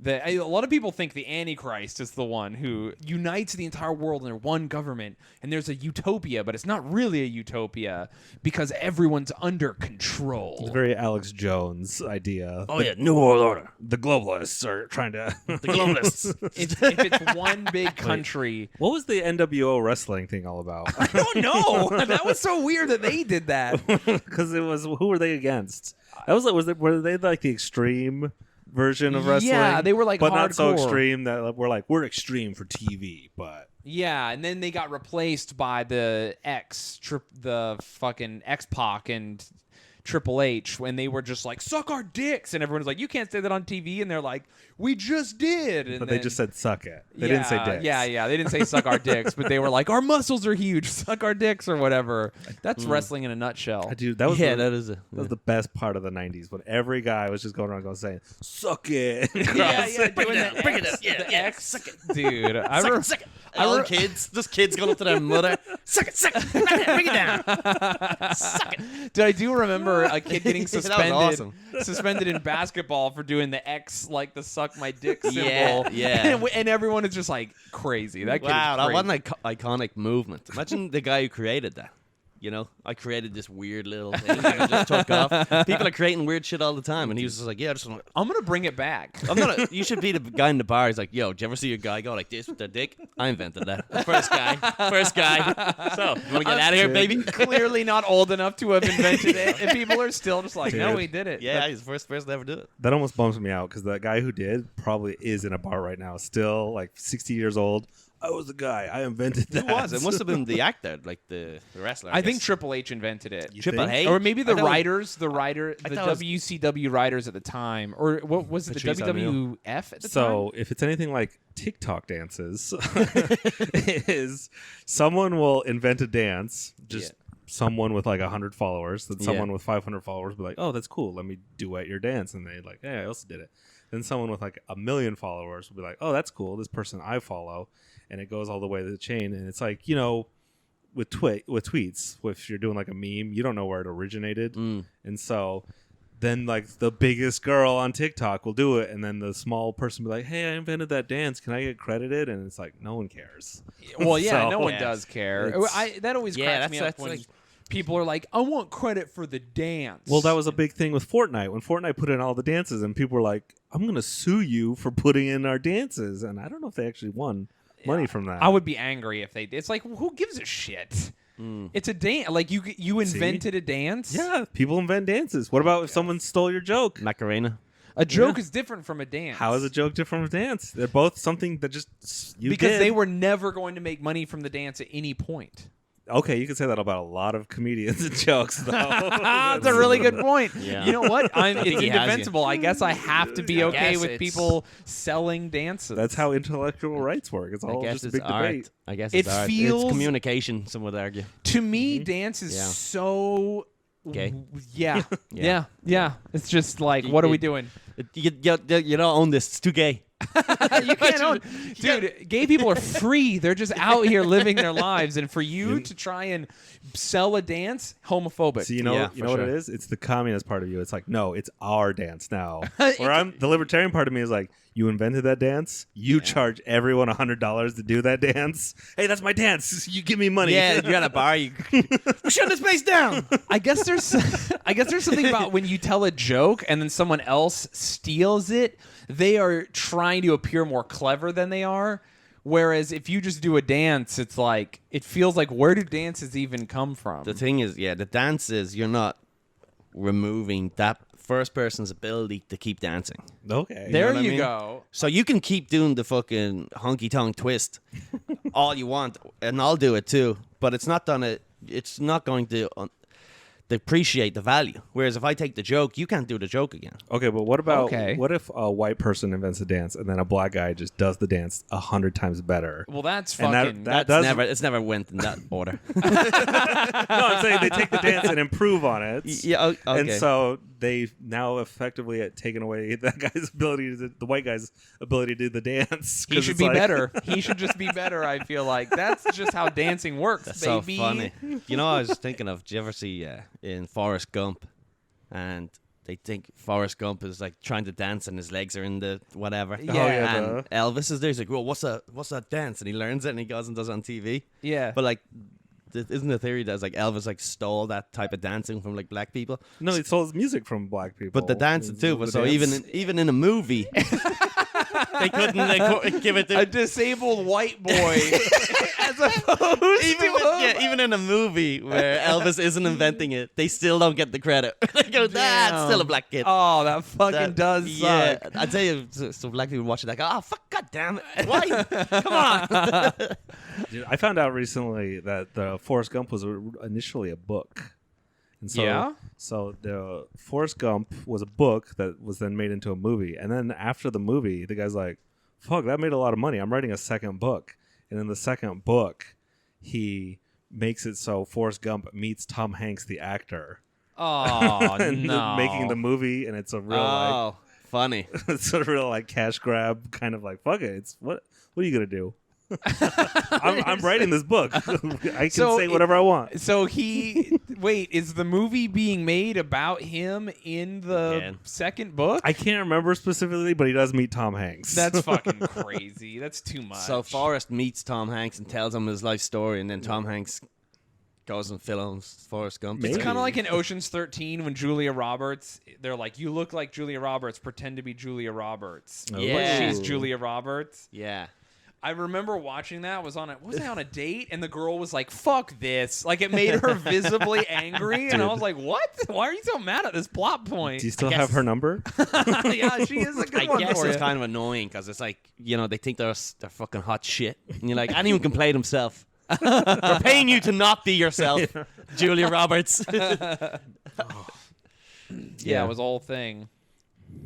A lot of people think the Antichrist is the one who unites the entire world under one government, and there's a utopia, but it's not really a utopia because everyone's under control. It's a very Alex Jones idea. Oh yeah, New World Order. The globalists are trying to. The globalists. If it's one big country. What was the NWO wrestling thing all about? I don't know. That was so weird that they did that. Because it was, who were they against? That was like, were they like the extreme version of wrestling? Yeah, they were like but hardcore. not so extreme that we're extreme for TV, but. Yeah, and then they got replaced by the fucking X-Pac and Triple H when they were just like, suck our dicks, and everyone's like, you can't say that on TV, and they're like, we just did. And but then, they just said suck it. They didn't say dicks. Yeah, they didn't say suck our dicks, but they were like, our muscles are huge, suck our dicks or whatever. That's wrestling in a nutshell. Dude, that was that was the best part of the 90s when every guy was just going around saying, suck it. Bring it up. Yeah, X. Suck it. Dude, Suck it. All kids, just kids going up to their mother. Suck it. Bring it down. Suck it. Dude, I do remember a kid getting suspended. That was awesome. Suspended in basketball for doing the X, like the suck my dick symbol. Yeah. And everyone is just like crazy. That kid Wow, is that crazy. was an iconic movement. Imagine the guy who created that. You know, I created this weird little thing and it just took off. People are creating weird shit all the time, and he was just like, "Yeah, I just want." I'm gonna bring it back. You should be the guy in the bar. He's like, "Yo, did you ever see a guy go like this with their dick? I invented that. First guy. So, you want to get out of here, baby?" Clearly not old enough to have invented it, and people are still just like, "No, we did it." Yeah, he's the first person to ever do it. That almost bums me out because the guy who did probably is in a bar right now, still like 60 years old. I was the guy. I invented that. Who was? It must have been the actor, like the wrestler. I think guess. Triple H invented it. Triple H? Or maybe the I thought writers, the thought it was- WCW writers at the time, or what was it, the Patrice O'Neal. WWF at the time? So if it's anything like TikTok dances, is someone will invent a dance, just someone with like 100 followers, then someone with 500 followers will be like, oh, that's cool. Let me duet your dance. And they like, hey, I also did it. Then someone with like 1 million followers will be like, oh, that's cool. This person I follow. And it goes all the way to the chain. And it's like, you know, with tweets, if you're doing like a meme, you don't know where it originated. And so then like the biggest girl on TikTok will do it. And then the small person will be like, hey, I invented that dance. Can I get credited? And it's like, no one cares. Well, yeah, So- no one does care. That always cracks me up that's when like- people are like, I want credit for the dance. Well, that was a big thing with Fortnite. When Fortnite put in all the dances and people were like, I'm going to sue you for putting in our dances. And I don't know if they actually won money from that. I would be angry if they did. It's like, who gives a shit? It's a dance. Like, you invented a dance? Yeah, people invent dances. What about if someone stole your joke? Macarena. A joke is different from a dance. How is a joke different from a dance? They're both something that just you Because did. they were never going to make money from the dance at any point. Okay, you can say that about a lot of comedians and jokes, though. That's a really good point. Yeah. You know what? It's he has you. indefensible. I guess I have to be okay guess with it's- people selling dances. That's how intellectual rights work. It's all I guess just a it's big art. debate. I guess It it's art. feels- It's communication, some would argue. To me, dance is Yeah. so... Gay. Yeah. Yeah. Yeah. It's just like, what are we doing? You don't own this. It's too gay. You can't own... Dude, gay people are free. They're just out here living their lives. And for you to try and sell a dance, homophobic. So you know Yeah, what for it sure. is? It's the communist part of you. It's like, no, it's our dance now. Or the libertarian part of me is like, you invented that dance. You charge everyone $100 to do that dance. Hey, that's my dance. You give me money. Yeah, you're at a bar. Shut this place down. I guess there's something about when you tell a joke and then someone else steals it, they are trying to appear more clever than they are. Whereas if you just do a dance, it's like, it feels like, where do dances even come from? The thing is, the dance is you're not removing that first person's ability to keep dancing. Okay. There know what I you mean? go. So you can keep doing the fucking honky tonk twist all you want, and I'll do it too. But it's not going to depreciate the value. Whereas if I take the joke, you can't do the joke again. Okay, but what about Okay. what if a white person invents a dance and then a black guy just does the dance 100 times better? Well, that's And fucking... that That's does it's never went in that order. No, I'm saying they take the dance and improve on it. Yeah, okay. And so they've now effectively taken away that guy's ability, the white guy's ability to do the dance. he 'cause should it's be like- better. He should just be better, I feel like. That's just how dancing works, That's baby. so funny. You know, I was thinking of, did you ever see in Forrest Gump? And they think Forrest Gump is like trying to dance and his legs are in the whatever. Yeah. And Elvis is there. He's like, well, what's that dance? And he learns it and he goes and does it on TV. Yeah. But like, isn't the theory that like Elvis like stole that type of dancing from like black people? No, he stole his music from black people. But the dancing too. But The so dance. even in a movie, they couldn't give it to a disabled white boy as opposed even in a movie where Elvis isn't inventing it, they still don't get the credit. They go, that's still a black kid. Oh, that fucking That- does yeah, suck. I'd tell you, so black people watch it like, oh fuck, god damn it, why? Come on. Dude, I found out recently that the Forrest Gump was initially a book. And so, Yeah? So the Forrest Gump was a book that was then made into a movie. And then after the movie, the guy's like, fuck, that made a lot of money. I'm writing a second book. And in the second book, he makes it so Forrest Gump meets Tom Hanks, the actor. Oh, and no. making the movie. And it's a real, Funny. it's a real like cash grab kind of like, fuck it. It's what are you going to do? I'm writing this book. I can say whatever I want. So wait, is the movie being made about him in the second book? I can't remember specifically, but he does meet Tom Hanks. That's fucking crazy. That's too much. So Forrest meets Tom Hanks and tells him his life story, and then Tom Hanks goes and films Forrest Gump. Maybe. It's kind of like in Ocean's 13 when Julia Roberts, they're like, you look like Julia Roberts, pretend to be Julia Roberts. Yeah. But she's Julia Roberts. Yeah. I remember watching that. Was I on a date? And the girl was like, fuck this. Like, it made her visibly angry. And I was like, what? Why are you so mad at this plot point? Do you still have her number? Yeah, she is a good I one guess for it's you. kind of annoying because it's like, they think they're fucking hot shit. And you're like, anyone can play themselves. We're paying you to not be yourself, Julia Roberts. Yeah, it was the whole thing.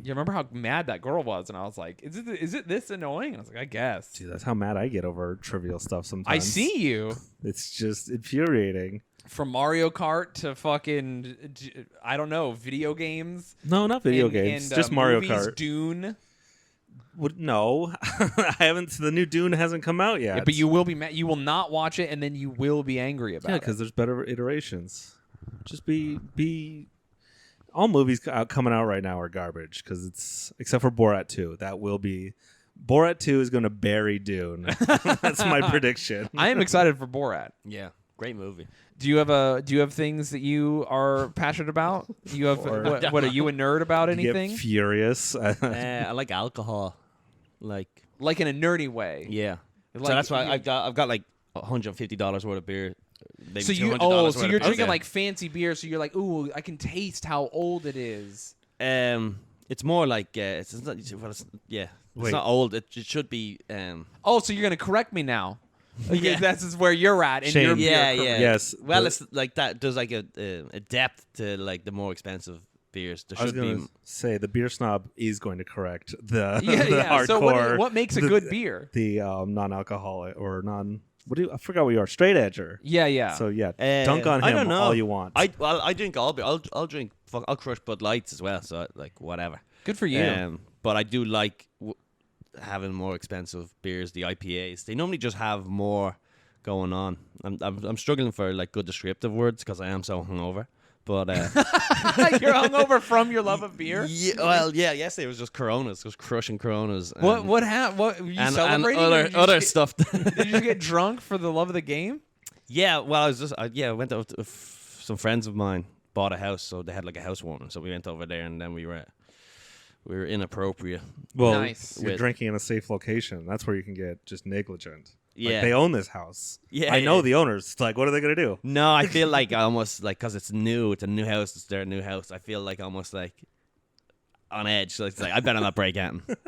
You remember how mad that girl was? And I was like, is it this annoying? And I was like, I guess. Dude, that's how mad I get over trivial stuff sometimes. I see you. It's just infuriating. From Mario Kart to fucking, I don't know, video games. No, not video games. And, just Mario movies, Kart. Dune. No, I haven't. The new Dune hasn't come out yet. Yeah, but you will be mad. You will not watch it, and then you will be angry about Yeah, it. because there's better iterations. Just be. All movies coming out right now are garbage because it's except for Borat 2. That will be. Borat 2 is going to bury Dune. That's my prediction. I am excited for Borat. Yeah, great movie. Do you have things that you are passionate about? Do you have what are you a nerd about You anything? get furious. I like alcohol. Like Like in a nerdy way. yeah. Like, So that's why I've got like $150 worth of beer. Maybe So $200 you're worth of drinking beer. like fancy beer, so you're like, ooh, I can taste how old it is. It's more like it's not. Well, it's Wait. not old. It should be. Oh, so you're gonna correct me now? Okay, Yeah. that's where you're at in Shayne. your beer Yeah, career. yeah. Yes, Well, but- it's like that. There's like a depth to like the more expensive beers. There I was should going be. to say the beer snob is going to correct the, Yeah, the yeah. hardcore. So what makes a good beer? The non-alcoholic or non. I forgot what you are. Straight edger. Yeah, yeah. So yeah, dunk on I him don't know. all you want. I drink all beer. I'll drink. I'll crush Bud Lights as well. So like whatever. Good for you. But I do like having more expensive beers. The IPAs. They normally just have more going on. I'm struggling for like good descriptive words because I am so hungover. But You're hungover from your love of beer. yesterday it was just Coronas, just crushing Coronas. What happened? What you and celebrating? or other did you other just stuff. get, did you get drunk for the love of the game? Yeah, well, I went out to some friends of mine bought a house, so they had like a housewarming. So we went over there, and then we were inappropriate. well, Nice. you're With- drinking in a safe location. That's where you can get just negligent. Like, Yeah. they own this house. Yeah, I know yeah. the owners. It's like, what are they gonna do? No, I feel like I almost like because it's a new house, it's their new house. I feel like almost like on edge. So it's like I better not break in, because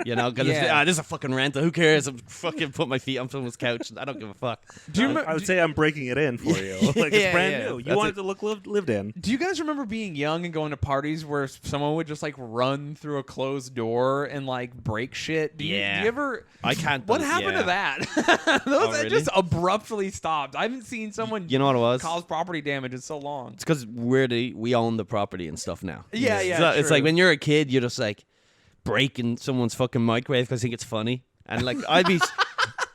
Yeah. this is a fucking rental. Who cares? I'm fucking put my feet on someone's couch. I don't give a fuck. Do you I remember? would say I'm breaking it in for you. Like Yeah, it's brand yeah. new. You That's want it. it to look lived in. Do you guys remember being young and going to parties where someone would just like run through a closed door and like break shit? Do you ever? I can't. What happened to that? Those that really? just abruptly stopped. I haven't seen someone You know what it was? cause property damage in so long. It's because we own the property and stuff now. Yeah, yeah, So it's true. like when you're a kid, you're just like breaking someone's fucking microwave because I think it's funny, and like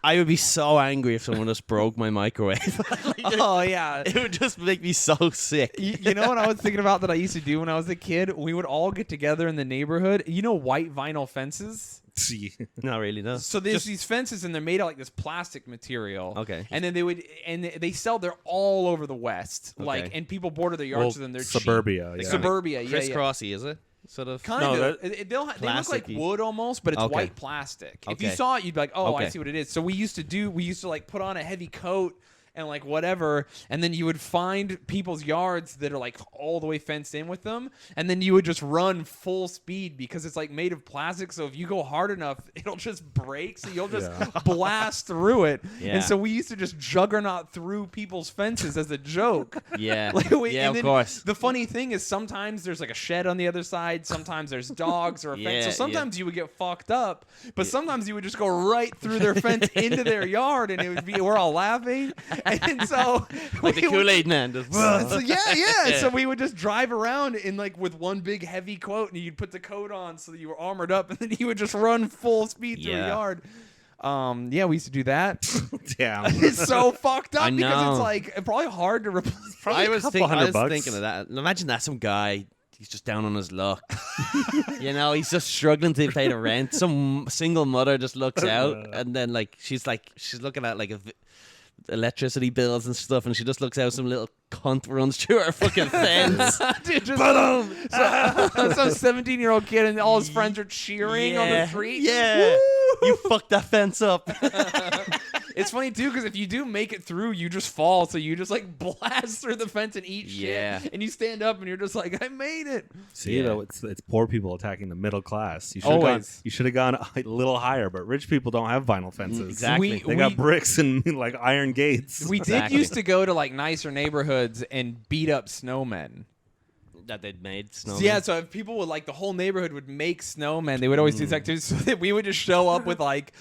I would be so angry if someone just broke my microwave. Oh yeah. It would just make me so sick. You know what I was thinking about that I used to do when I was a kid? We would all get together in the neighborhood. You know white vinyl fences? Not really, no. So there's these fences and they're made out like this plastic material. Okay. And then they sell, they're all over the West. Okay. Like, and people border their yards with them. They're suburbia. cheap. Yeah. Suburbia, yeah. Crisscrossy, is it? Sort of. Kind No, of. They look like plasticky. wood almost, but it's Okay. white plastic. If you Okay. saw it, you'd be like, oh, I Okay. see what it is. So we used to like put on a heavy coat and like whatever, and then you would find people's yards that are like all the way fenced in with them, and then you would just run full speed because it's like made of plastic, so if you go hard enough, it'll just break, so you'll just blast through it. Yeah. And so we used to just juggernaut through people's fences as a joke. Yeah. And Of then course. The funny thing is sometimes there's like a shed on the other side, sometimes there's dogs or a fence, so Yeah, sometimes you would get fucked up, but sometimes you would just go right through their fence into their yard, and it would be, we're all laughing, and so Like the Kool-Aid man. Just, so yeah. So we would just drive around in like with one big heavy coat, and you'd put the coat on so that you were armored up, and then you would just run full speed through a yard. Yeah, we used to do that. Damn. It's so fucked up I because know. it's like probably hard to replace. I was thinking $200. of that. Imagine that some guy, he's just down on his luck. You know, he's just struggling to pay the rent. Some single mother just looks out, and then she's looking at electricity bills and stuff, and she just looks out, some little cunt runs through her fucking fence. Dude, just some 17-year-old kid and all his friends are cheering on the street. Yeah. Woo! You fucked that fence up. It's funny too because if you do make it through, you just fall, so you just like blast through the fence and eat Yeah. shit, and you stand up and you're just like, I made it. See, though, it's poor people attacking the middle class. You should have gone a little higher, but rich people don't have vinyl fences. Exactly. They got bricks and like iron gates. We did used to go to like nicer neighborhoods and beat up snowmen. That they'd made snowmen. Yeah, so if people would like the whole neighborhood would make snowmen, they would always do these activities, so that we would just show up with like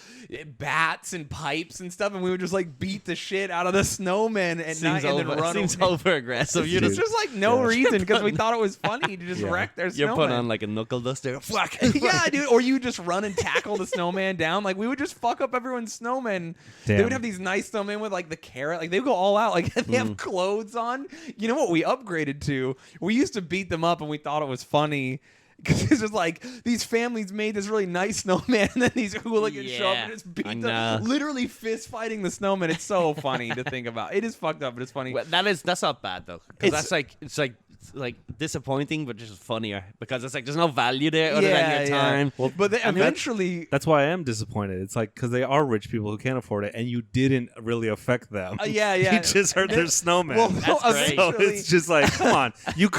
bats and pipes and stuff, and we would just like beat the shit out of the snowmen at night and then run. Seems away. over aggressive. It's just like no reason because we thought it was funny to just wreck their snowman. You're putting on like a knuckle duster. Fuck. Yeah, dude. Or you just run and tackle the snowman down. Like we would just fuck up everyone's snowmen. They Damn. would have these nice snowmen with like the carrot. Like they would go all out. Like they have clothes on. You know what we upgraded to? We used to beat them up and we thought it was funny. Because it's just like these families made this really nice snowman, and then these hooligans show up and just beat them, literally fist fighting the snowman. It's so funny to think about. It is fucked up, but it's funny. Well, that's not bad though. Because it's like disappointing, but just funnier because it's like there's no value there other than your time. Well, but then eventually, that's why I am disappointed. It's like because they are rich people who can't afford it, and you didn't really affect them. Yeah. You just hurt their snowman. Well, That's great. So it's just like, come on, you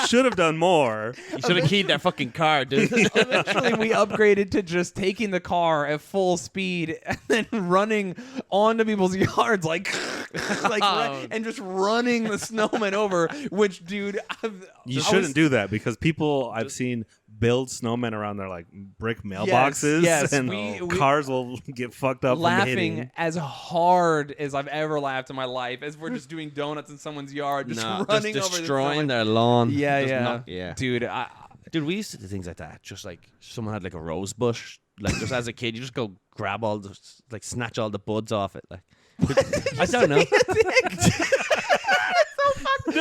should have done more. You should have keyed their fucking car, dude. eventually we upgraded to just taking the car at full speed and then running onto people's yards and just running the snowman over. Which, dude, You shouldn't do that because people I've seen build snowmen around their like brick mailboxes, and cars will get fucked up. Laughing from as hard as I've ever laughed in my life as we're just doing donuts in someone's yard, just running just over destroying their lawn. Yeah. Dude, Dude, we used to do things like that. Just like someone had like a rose bush. Like just as a kid, you just go grab all the snatch all the buds off it. Like I don't know.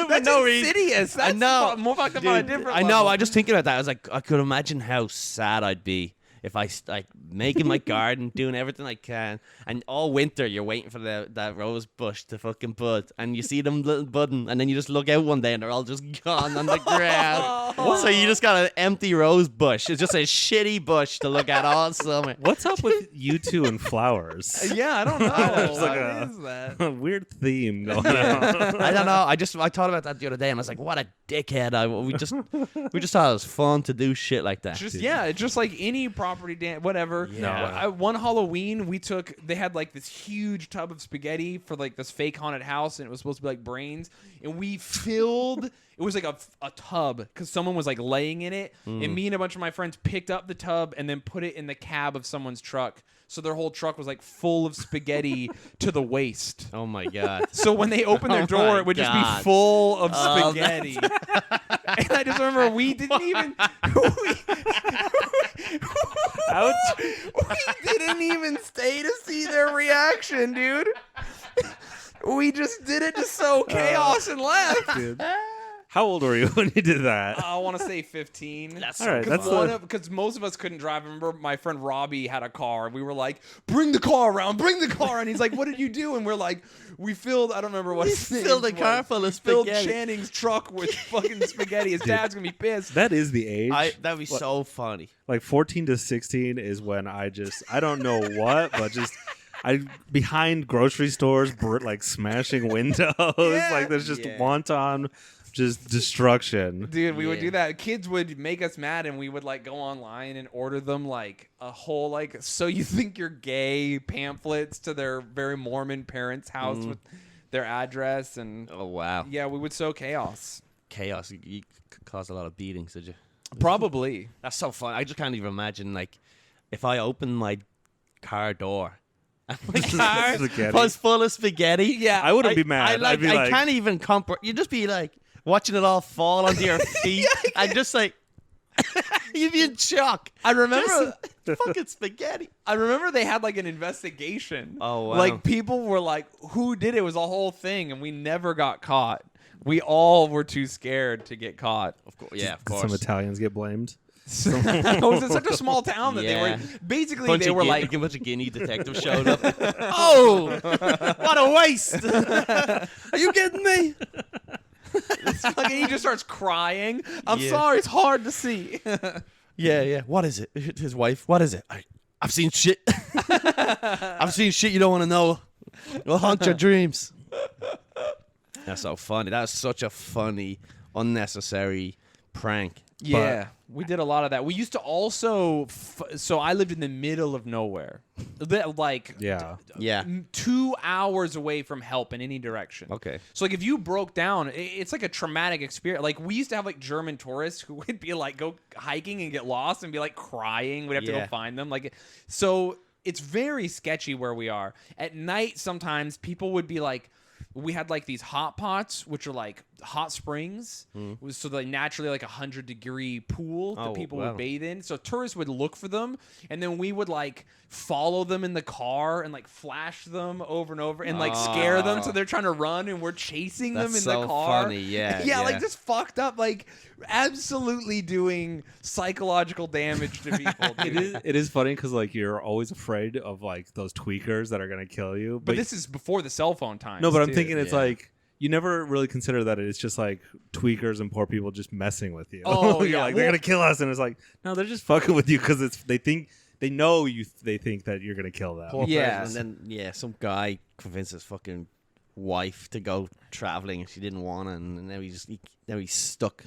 That's no insidious. That's I know. More fucked up on a different I know. level. I just thinking about that. I was like, I could imagine how sad I'd be if I like making my garden, doing everything I can, and all winter you're waiting for that rose bush to fucking bud, and you see them little budding, and then you just look out one day and they're all just gone on the ground. So you just got an empty rose bush. It's just a shitty bush to look at all summer. What's up with you two and flowers? Yeah, I don't know. There's like What is that? a weird theme going on. I don't know. I thought about that the other day, and I was like, "What a dickhead!" We just thought it was fun to do shit like that. Just like any property dance, whatever. Yeah. One Halloween, they had like this huge tub of spaghetti for like this fake haunted house, and it was supposed to be like brains, and we filled. It was like a tub because someone was like laying in it, and me and a bunch of my friends picked up the tub and then put it in the cab of someone's truck. So their whole truck was like full of spaghetti to the waist. Oh my god! So when they opened their door, it would just be full of spaghetti. And I just remember we didn't even. Ouch. We didn't even stay to see their reaction, dude. We just did it to sow chaos and left. Dude. How old were you when you did that? I want to say 15. That's All right, Because most of us couldn't drive. I remember my friend Robbie had a car. We were like, bring the car around, bring the car. And he's like, what did you do? And we're like, we filled, I don't remember what his name filled a car full of Filled spaghetti. Channing's truck with fucking spaghetti. His dad's going to be pissed. That is the age. That'd be so funny. Like 14 to 16 is when I don't know what, but just behind grocery stores, like smashing windows. Like there's just wanton, just destruction. Dude, we would do that. Kids would make us mad, and we would like go online and order them like a whole like "So You Think You're Gay" pamphlets to their very Mormon parents' house with their address, and Oh wow, yeah, we would sow chaos. chaos! You caused a lot of beatings, did you? Probably. That's so fun. I just can't even imagine like if I opened my car door. And my car Spaghetti. was full of spaghetti. Yeah, I wouldn't be mad. I'd be I like, can't even You'd just be like watching it all fall onto your feet, and just like you'd be in shock. I remember. Just fucking spaghetti. I remember they had like an investigation. Oh, wow. Like people were like, "Who did it?" It was a whole thing, and we never got caught. We all were too scared to get caught. Of course, yeah, of Did course. some Italians get blamed? It was in such a small town that they were basically they were like, a bunch of Guinea detectives showed up. "Oh, What a waste! Are you kidding me? Like, he just starts crying. I'm Yeah. sorry, it's hard to see. Yeah. What is it? His wife. What is it? I've seen shit. I've seen shit you don't want to know. It'll haunt your dreams. That's so funny. That's such a funny, unnecessary prank. Yeah, we did a lot of that. We used to also, so I lived in the middle of nowhere, like Yeah. Yeah. 2 hours away from help in any direction. Okay. So like if you broke down, it's like a traumatic experience. Like we used to have like German tourists who would be like go hiking and get lost and be like crying. We'd have to go find them. Like so, it's very sketchy where we are. At night, sometimes people would be like. We had like these hot pots, which are like hot springs. So they naturally like 100-degree pool that people would bathe in. So tourists would look for them, and then we would like follow them in the car and like flash them over and over and like scare them. So they're trying to run, and we're chasing them in so the car. funny. Yeah. Yeah, like just fucked up, like absolutely doing psychological damage to people. Dude. It is funny because like you're always afraid of like those tweakers that are gonna kill you. But this is before the cell phone times. no, but I'm too. thinking it's like you never really consider that it's just like tweakers and poor people just messing with you. Oh, You're yeah. like they're gonna kill us, and it's like no, they're just fucking with you because they think they think that you're gonna kill them. Poor Yes. person. And then some guy convinced his fucking wife to go traveling and she didn't want it, and now he's stuck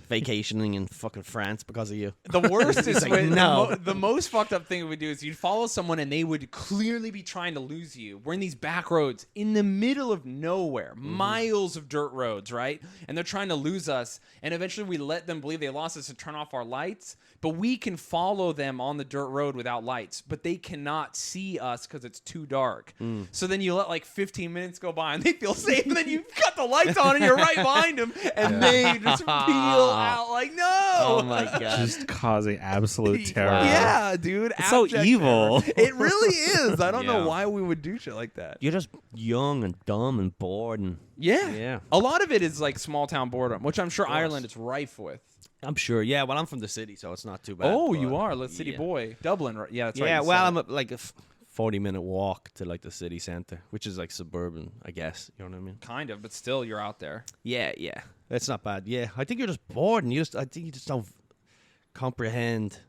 vacationing in fucking France because of you. The worst is like, when no. the most fucked up thing we would do is you'd follow someone and they would clearly be trying to lose you. We're in these back roads in the middle of nowhere, miles of dirt roads, right? And they're trying to lose us. And eventually we let them believe they lost us and turn off our lights. But we can follow them on the dirt road without lights. But they cannot see us because it's too dark. So then you let like 15 minutes go by and they feel safe. And then you cut the lights on and you're right behind them. And they just peel out like, no. Oh my god. Just causing absolute terror. Yeah, dude. It's so abject evil. terror. It really is. I don't know Yeah. why we would do shit like that. You're just young and dumb and bored, and Yeah. A lot of it is like small town boredom, which I'm sure Ireland is rife with. I'm sure. Yeah, well, I'm from the city, so it's not too bad. Oh, but you are a city yeah. boy. Dublin, right? Yeah, that's right. Yeah, you well, said I'm like a 40-minute walk to like the city center, which is like suburban, I guess. You know what I mean? kind of, but still, you're out there. Yeah. That's not bad. Yeah, I think you're just bored, and I think you just don't comprehend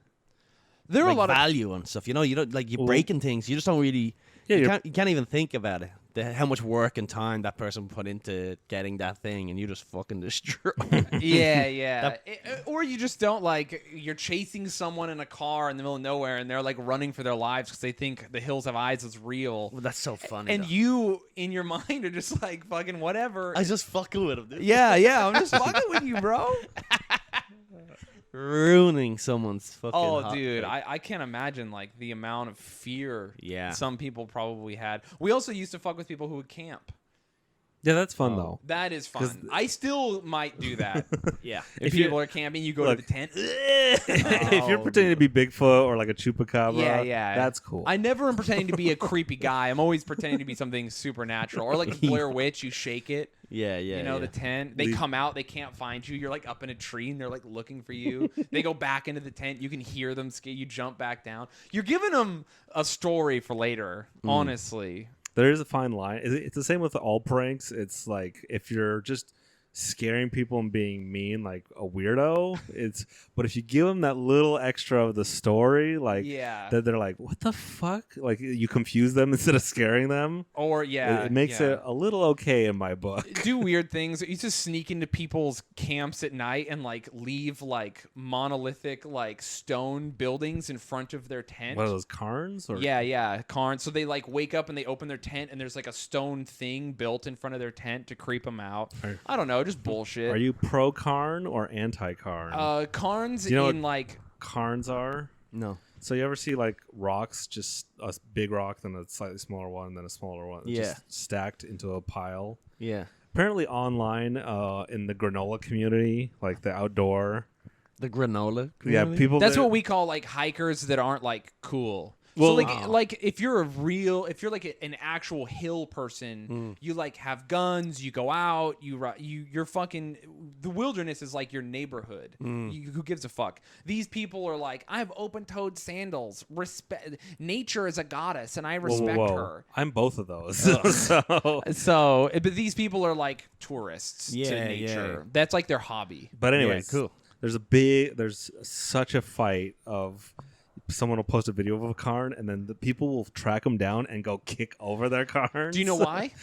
There are like, a lot of value and stuff. You know, you don't like you're breaking things. You just don't really. Yeah, you can't even think about it. How much work and time that person put into getting that thing, and you just fucking destroy. yeah. Or you just don't like. You're chasing someone in a car in the middle of nowhere, and they're like running for their lives because they think the hills have eyes is real. Well, that's so funny. And though. you, in your mind, are just like fucking whatever. I was just fucking with him, dude. yeah, I'm just fucking with you, bro. Ruining someone's fucking. Oh, hot dude, day. I can't imagine like the amount of fear Yeah. some people probably had. We also used to fuck with people who would camp. Yeah, that's fun though. That is fun. I still might do that. Yeah. If people are camping, you go to the tent. If you're pretending to be Bigfoot or like a chupacabra, yeah, that's cool. I never am pretending to be a creepy guy. I'm always pretending to be something supernatural. Or like the Blair Witch, you shake it. Yeah. You know, the tent. They come out, they can't find you. You're like up in a tree and they're like looking for you. They go back into the tent. You can hear them. You jump back down. You're giving them a story for later, honestly. There is a fine line. It's the same with all pranks. It's like if you're just scaring people and being mean, like a weirdo. But if you give them that little extra of the story, like that they're like, what the fuck? Like you confuse them instead of scaring them. Or it makes it a little okay in my book. Do weird things. You just sneak into people's camps at night and like leave like monolithic like stone buildings in front of their tent. What are those, cairns? Or? Yeah, cairns. So they like wake up and they open their tent and there's like a stone thing built in front of their tent to creep them out. I don't know. Just bullshit. Are you pro Carn or anti Carn? Carns you know in like Carns are? No. So you ever see like rocks, just a big rock, then a slightly smaller one, and then a smaller one, just stacked into a pile? Yeah. Apparently online in the granola community, like the outdoor. The granola community? Yeah, people. That's what we call like hikers that aren't like cool. Well, so like if you're like an actual hill person, you like have guns, you go out, you're fucking, the wilderness is like your neighborhood. Who gives a fuck? These people are like, I have open-toed sandals. Nature is a goddess, and I respect her. I'm both of those. But these people are like tourists to nature. Yeah. That's like their hobby. But anyways, cool. There's such a fight of. Someone will post a video of a Carn, and then the people will track them down and go kick over their Carns. Do you know why?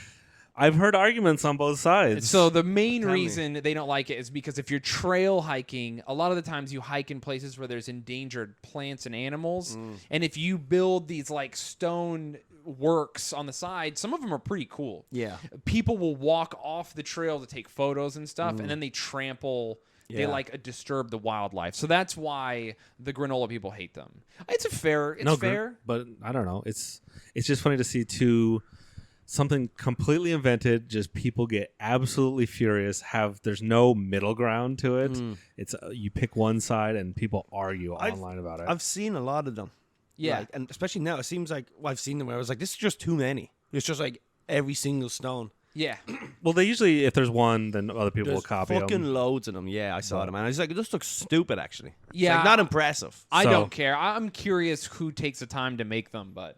I've heard arguments on both sides. So the main reason they don't like it is because if you're trail hiking, a lot of the times you hike in places where there's endangered plants and animals. And if you build these like stone works on the side, some of them are pretty cool. Yeah. People will walk off the trail to take photos and stuff, and then they trample. They like disturb the wildlife. So that's why the granola people hate them. It's fair. But I don't know. It's just funny to see something completely invented. Just people get absolutely furious. There's no middle ground to it. It's you pick one side and people argue online about it. I've seen a lot of them. Yeah, and especially now, it seems like I've seen them where I was like, this is just too many. It's just like every single stone. Yeah. Well, they usually, if there's one, then other people will copy them. Fucking loads of them. Yeah, I saw them, and I was like, it just looks stupid, actually. Yeah. It's like, not impressive. I don't care. I'm curious who takes the time to make them, but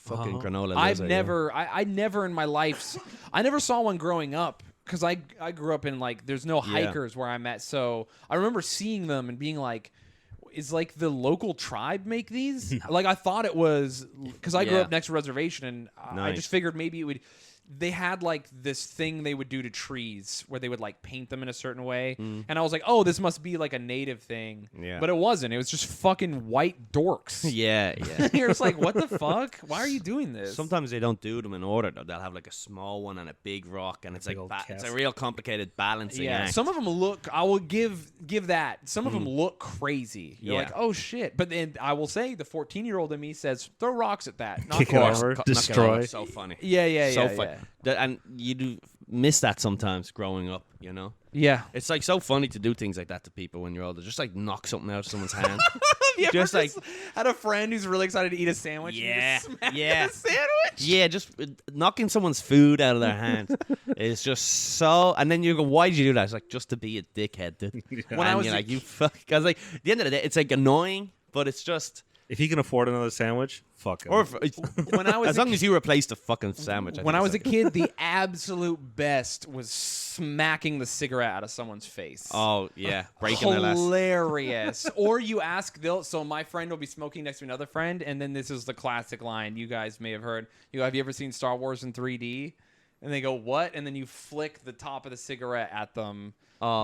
fucking granola. I never in my life, I never saw one growing up because I grew up in like, there's no hikers where I'm at. So I remember seeing them and being like, is like the local tribe make these? Like I thought it was, because I grew up next to a reservation, and I just figured maybe it would. They had like this thing they would do to trees where they would like paint them in a certain way. And I was like, oh, this must be like a native thing. Yeah. But it wasn't. It was just fucking white dorks. Yeah. You're just like, what the fuck? Why are you doing this? Sometimes they don't do them in order, though. They'll have like a small one and a big rock, and it's like it's a real complicated balancing act. Some of them look, I will give that. Some of them look crazy. You're like, oh shit. But then I will say the 14-year-old in me says, throw rocks at that. Kick it over, destroy. So funny. Yeah. Funny. And you do miss that sometimes growing up, you know? Yeah. It's like so funny to do things like that to people when you're older. Just like knock something out of someone's hand. You just ever like had a friend who's really excited to eat a sandwich. Yeah. And you just smack Yeah. the sandwich. Yeah, just knocking someone's food out of their hand is just so. And then you go, why did you do that? It's like, just to be a dickhead, dude. When I was you're like, you fuck. Because like, at the end of the day, it's like annoying, but it's just. If he can afford another sandwich, fuck him. Or when I was as long as you replace the fucking sandwich. When I was a kid, the absolute best was smacking the cigarette out of someone's face. Oh yeah, breaking their last. Hilarious. Or you ask, so my friend will be smoking next to another friend, and then this is the classic line you guys may have heard. Have you ever seen Star Wars in 3D? And they go, what? And then you flick the top of the cigarette at them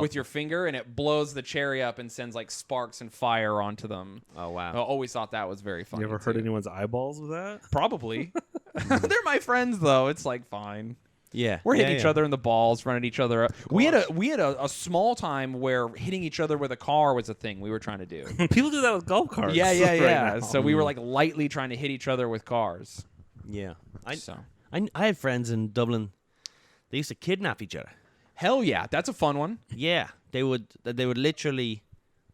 with your finger, and it blows the cherry up and sends like sparks and fire onto them. Oh, wow. I always thought that was very funny. You ever hurt anyone's eyeballs with that? Probably. They're my friends, though. It's like fine. Yeah. We're hitting each other in the balls, running each other up. We had a small time where hitting each other with a car was a thing we were trying to do. People do that with golf carts. Yeah. Right, so we were like lightly trying to hit each other with cars. Yeah. So I had friends in Dublin They used to kidnap each other. Hell yeah, that's a fun one. Yeah, they would literally,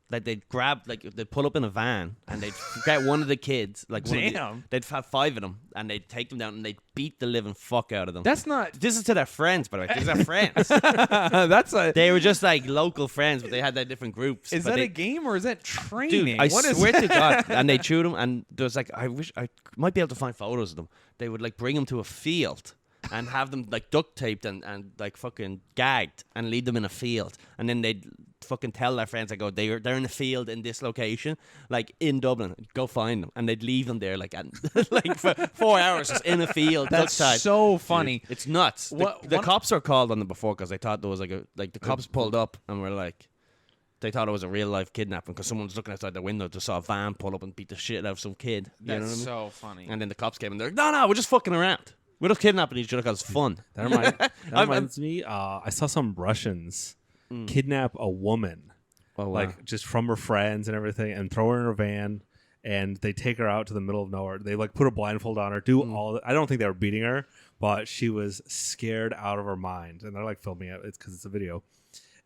like, they'd grab, like, they'd pull up in a van and they'd get one of the kids, like, they'd have 5 of them and they'd take them down and they'd beat the living fuck out of them. That's not. This is to their friends, by the way. These are friends. That's a. They were just like local friends, but they had their different groups. Is that a game or is that training? Dude, I What is swear to God. And they chewed them, and there was like, I wish I might be able to find photos of them. They would like bring them to a field and have them like duct taped and like fucking gagged and leave them in a field, and then they'd fucking tell their friends, like, oh, they're in a field in this location, like in Dublin, go find them, and they'd leave them there like like for 4 hours just in a field. That's outside. so funny. Dude, it's nuts. The cops are called on them before because they thought there was the cops pulled up and were like, they thought it was a real life kidnapping because someone was looking outside the window, just saw a van pull up and beat the shit out of some kid. That's know what I mean? so funny. And then the cops came and they're like, no, we're just fucking around. We're just kidnapping each other because it's fun. That reminds me. I saw some Russians kidnap a woman, like just from her friends and everything, and throw her in a van, and they take her out to the middle of nowhere. They like put a blindfold on her, do all. I don't think they were beating her, but she was scared out of her mind, and they're like filming it. It's because it's a video.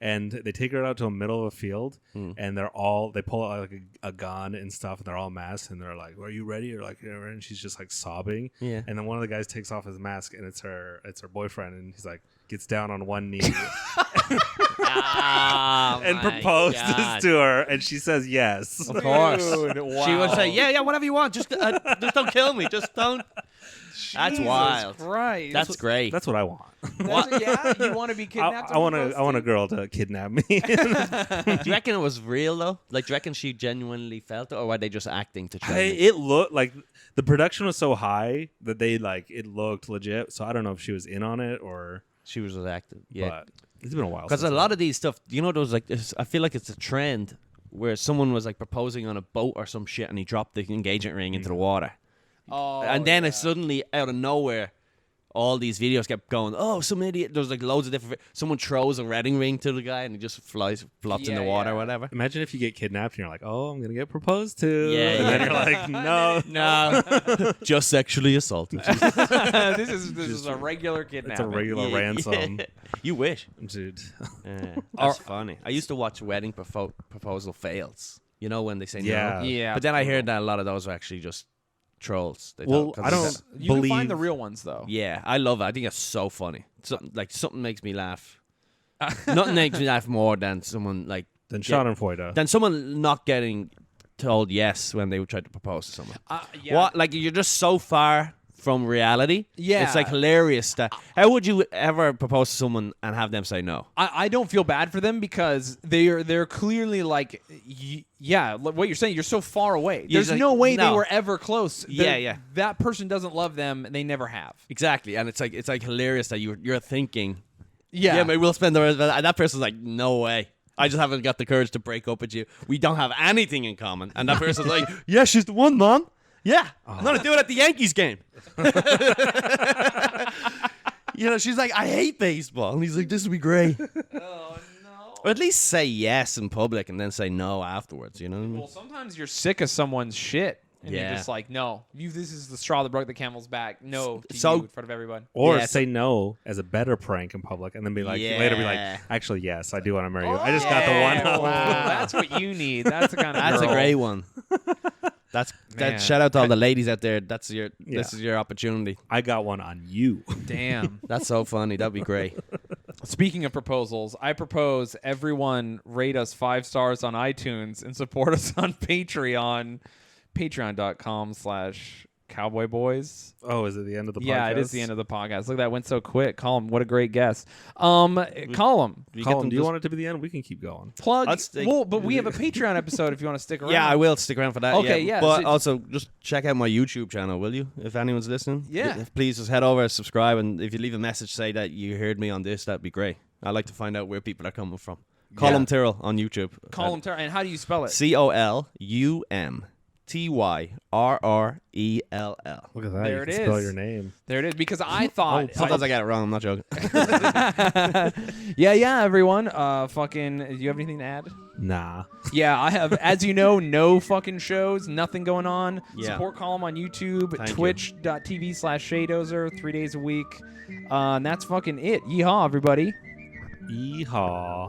And they take her out to the middle of a field, and they pull out like a gun and stuff, and they're all masked, and they're like, "Are you ready?" Or like, and she's just like sobbing. Yeah. And then one of the guys takes off his mask, and it's her boyfriend, and he's like, gets down on one knee and proposes to her, and she says yes. Of course. Dude, wow. She would say, yeah, whatever you want. Just don't kill me. Just don't. That's Jesus wild. Christ. That's great. That's what I want. Yeah, you want to be kidnapped? I want a girl to kidnap me. Do you reckon it was real though? Like, do you reckon she genuinely felt it, or were they just acting to train? It looked like the production was so high that it looked legit. So I don't know if she was in on it or She was acting. Yeah, but it's been a while. because a lot of these stuff, there was like, I feel like it's a trend where someone was like proposing on a boat or some shit, and he dropped the engagement ring into the water. Oh, And then it suddenly, out of nowhere, all these videos kept going, oh, some idiot. There's like loads of different. Someone throws a wedding ring to the guy and he just flops in the water or whatever. Imagine if you get kidnapped and you're like, oh, I'm going to get proposed to. Yeah, and then you're like, no. No. Just sexually assaulted. this is a regular kidnapping. It's a regular ransom. You wish. Dude. That's funny. I used to watch wedding proposal fails. You know, when they say Yeah. no? Yeah. But then I heard that a lot of those were actually just trolls. They Well, thought- I don't You believe. can find the real ones though. Yeah, I love it. I think it's so funny. Something makes me laugh. Nothing makes me laugh more than someone like Then Schadenfreude. than someone not getting told yes when they tried to propose to someone. Yeah. What? Like, you're just so far from reality. Yeah. It's like hilarious. How would you ever propose to someone and have them say no? I don't feel bad for them because they're clearly like, what you're saying. You're so far away. There's like, no way they no. were ever close. Yeah. That person doesn't love them. And they never have. Exactly, and it's like hilarious that you're thinking, Yeah. maybe we'll spend the rest of it. And that person's like, no way. I just haven't got the courage to break up with you. We don't have anything in common. And that person's like, yeah, she's the one, Mom. Yeah, I'm gonna do it at the Yankees game. She's like, I hate baseball, and he's like, this would be great. Oh no. Or at least say yes in public and then say no afterwards. You know what I mean? Well, sometimes you're sick of someone's shit. And Yeah. you're just like, no, this is the straw that broke the camel's back. No, to So- you in front of everyone. Or Yeah, say no as a better prank in public, and then be like later be Yeah. like, actually, yes, I do want to marry you. I just got the Yeah, one. wow, that's what you need. That's the kind of That's a girl. great one. Man. Shout out to all the ladies out there. This is your opportunity. I got one on you. Damn. That's so funny. That'd be great. Speaking of proposals, I propose everyone rate us 5 stars on iTunes and support us on Patreon. Patreon.com/cowboyboys. Oh, is it the end of the podcast? Yeah, it is the end of the podcast. Look, that went so quick. Colum, what a great guest. Colum, Colin, do you want it to be the end? We can keep going. plug. I'll stick- Well, but we have a Patreon episode if you want to stick around. Yeah, I will stick around for that. Okay, yeah, But so- also, just check out my YouTube channel, will you? If anyone's listening. Yeah. Please just head over, subscribe, and if you leave a message, say that you heard me on this, that'd be great. I'd like to find out where people are coming from. Colum Tyrrell on YouTube. Colum Tyrrell. And how do you spell it? COLUMTYRRELL. Tyrrell. Look at that. There You it can spell is. your name. There it is. Because I thought. Sometimes I get it wrong. I'm not joking. yeah, everyone. Fucking. Do you have anything to add? Nah. Yeah, I have. As you know, no fucking shows, nothing going on. Yeah. Support Column on YouTube, Thank you. twitch.tv/Shaydozer, 3 days a week. And that's fucking it. Yeehaw, everybody. Yeehaw.